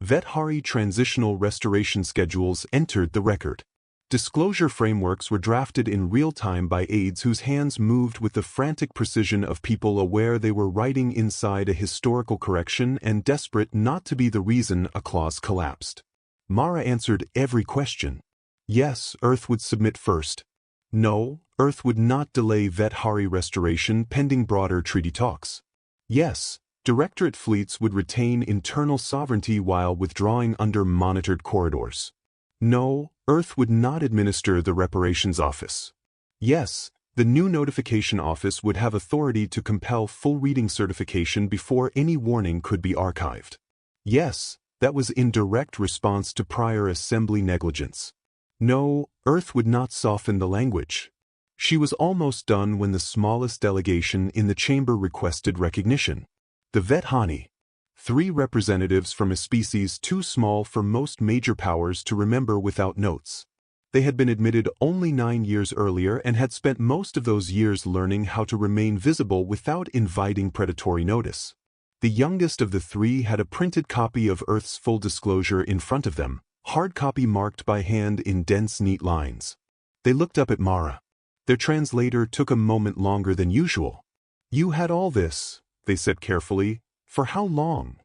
Vethari transitional restoration schedules entered the record. Disclosure frameworks were drafted in real time by aides whose hands moved with the frantic precision of people aware they were writing inside a historical correction and desperate not to be the reason a clause collapsed. Mara answered every question. Yes, Earth would submit first. No, Earth would not delay Vethari restoration pending broader treaty talks. Yes, Directorate fleets would retain internal sovereignty while withdrawing under monitored corridors. No, Earth would not administer the reparations office. Yes, the new notification office would have authority to compel full reading certification before any warning could be archived. Yes, that was in direct response to prior assembly negligence. No, Earth would not soften the language. She was almost done when the smallest delegation in the chamber requested recognition. The Vethani. 3 representatives from a species too small for most major powers to remember without notes. They had been admitted only 9 years earlier and had spent most of those years learning how to remain visible without inviting predatory notice. The youngest of the 3 had a printed copy of Earth's full disclosure in front of them, hard copy marked by hand in dense, neat lines. They looked up at Mara. Their translator took a moment longer than usual. You had all this, they said carefully. For how long?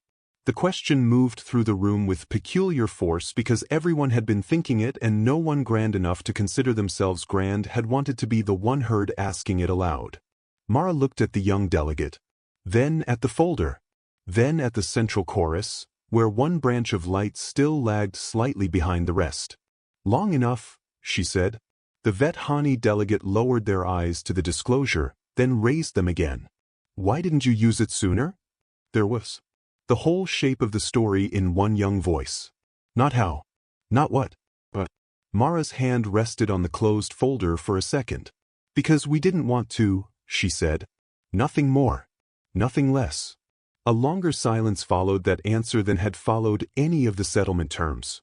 The question moved through the room with peculiar force because everyone had been thinking it and no one grand enough to consider themselves grand had wanted to be the one heard asking it aloud. Mara looked at the young delegate. Then at the folder. Then at the central chorus, where one branch of light still lagged slightly behind the rest. Long enough, she said. The Vethani delegate lowered their eyes to the disclosure, then raised them again. Why didn't you use it sooner? There was. The whole shape of the story in one young voice. Not how. Not what. But. Mara's hand rested on the closed folder for a second. Because we didn't want to, she said. Nothing more. Nothing less. A longer silence followed that answer than had followed any of the settlement terms.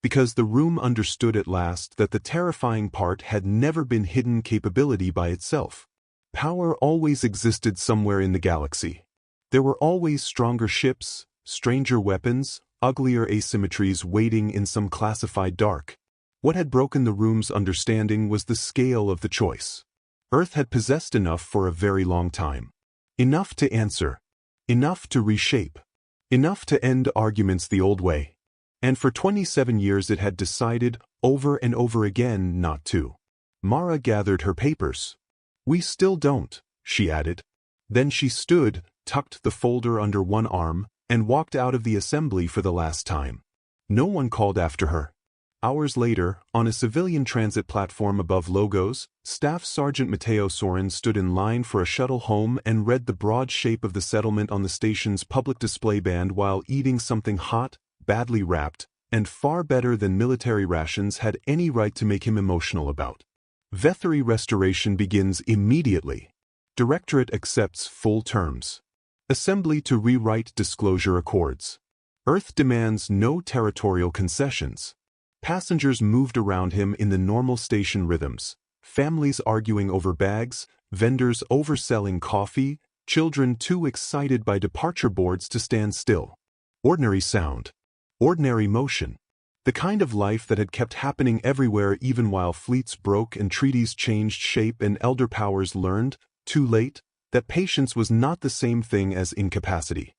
Because the room understood at last that the terrifying part had never been hidden capability by itself. Power always existed somewhere in the galaxy. There were always stronger ships, stranger weapons, uglier asymmetries waiting in some classified dark. What had broken the room's understanding was the scale of the choice. Earth had possessed enough for a very long time. Enough to answer. Enough to reshape. Enough to end arguments the old way. And for 27 years it had decided, over and over again, not to. Mara gathered her papers. "We still don't," she added. Then she stood, tucked the folder under one arm, and walked out of the assembly for the last time. No one called after her. Hours later, on a civilian transit platform above Logos, Staff Sergeant Mateo Sorin stood in line for a shuttle home and read the broad shape of the settlement on the station's public display band while eating something hot, badly wrapped, and far better than military rations had any right to make him emotional about. Vethary restoration begins immediately. Directorate accepts full terms. Assembly to rewrite disclosure accords. Earth demands no territorial concessions. Passengers moved around him in the normal station rhythms. Families arguing over bags, vendors overselling coffee, children too excited by departure boards to stand still. Ordinary sound. Ordinary motion. The kind of life that had kept happening everywhere even while fleets broke and treaties changed shape and elder powers learned, too late, that patience was not the same thing as incapacity.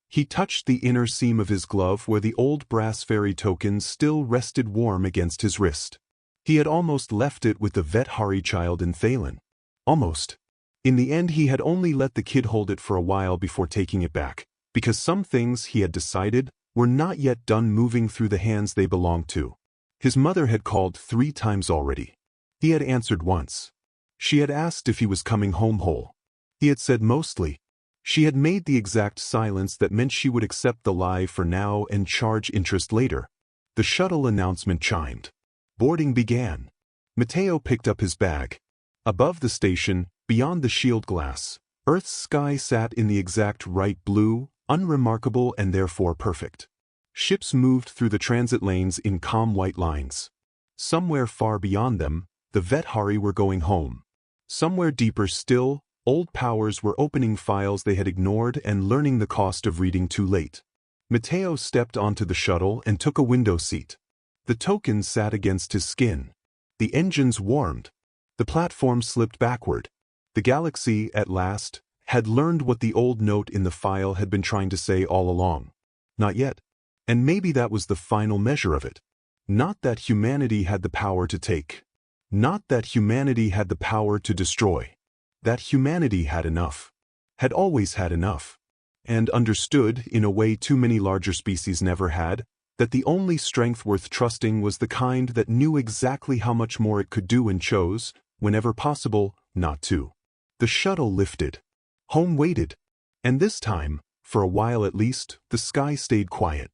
He touched the inner seam of his glove where the old brass fairy tokens still rested warm against his wrist. He had almost left it with the Vethari child in Thalen. Almost. In the end he had only let the kid hold it for a while before taking it back, because some things, he had decided, were not yet done moving through the hands they belonged to. His mother had called 3 times already. He had answered once. She had asked if he was coming home whole. He had said mostly. She had made the exact silence that meant she would accept the lie for now and charge interest later. The shuttle announcement chimed. Boarding began. Mateo picked up his bag. Above the station, beyond the shield glass, Earth's sky sat in the exact right blue, unremarkable and therefore perfect. Ships moved through the transit lanes in calm white lines. Somewhere far beyond them, the Vethari were going home. Somewhere deeper still, old powers were opening files they had ignored and learning the cost of reading too late. Mateo stepped onto the shuttle and took a window seat. The tokens sat against his skin. The engines warmed. The platform slipped backward. The galaxy, at last, had learned what the old note in the file had been trying to say all along. Not yet. And maybe that was the final measure of it. Not that humanity had the power to take. Not that humanity had the power to destroy. That humanity had enough. Had always had enough. And understood, in a way too many larger species never had, that the only strength worth trusting was the kind that knew exactly how much more it could do and chose, whenever possible, not to. The shuttle lifted. Home waited. And this time, for a while at least, the sky stayed quiet.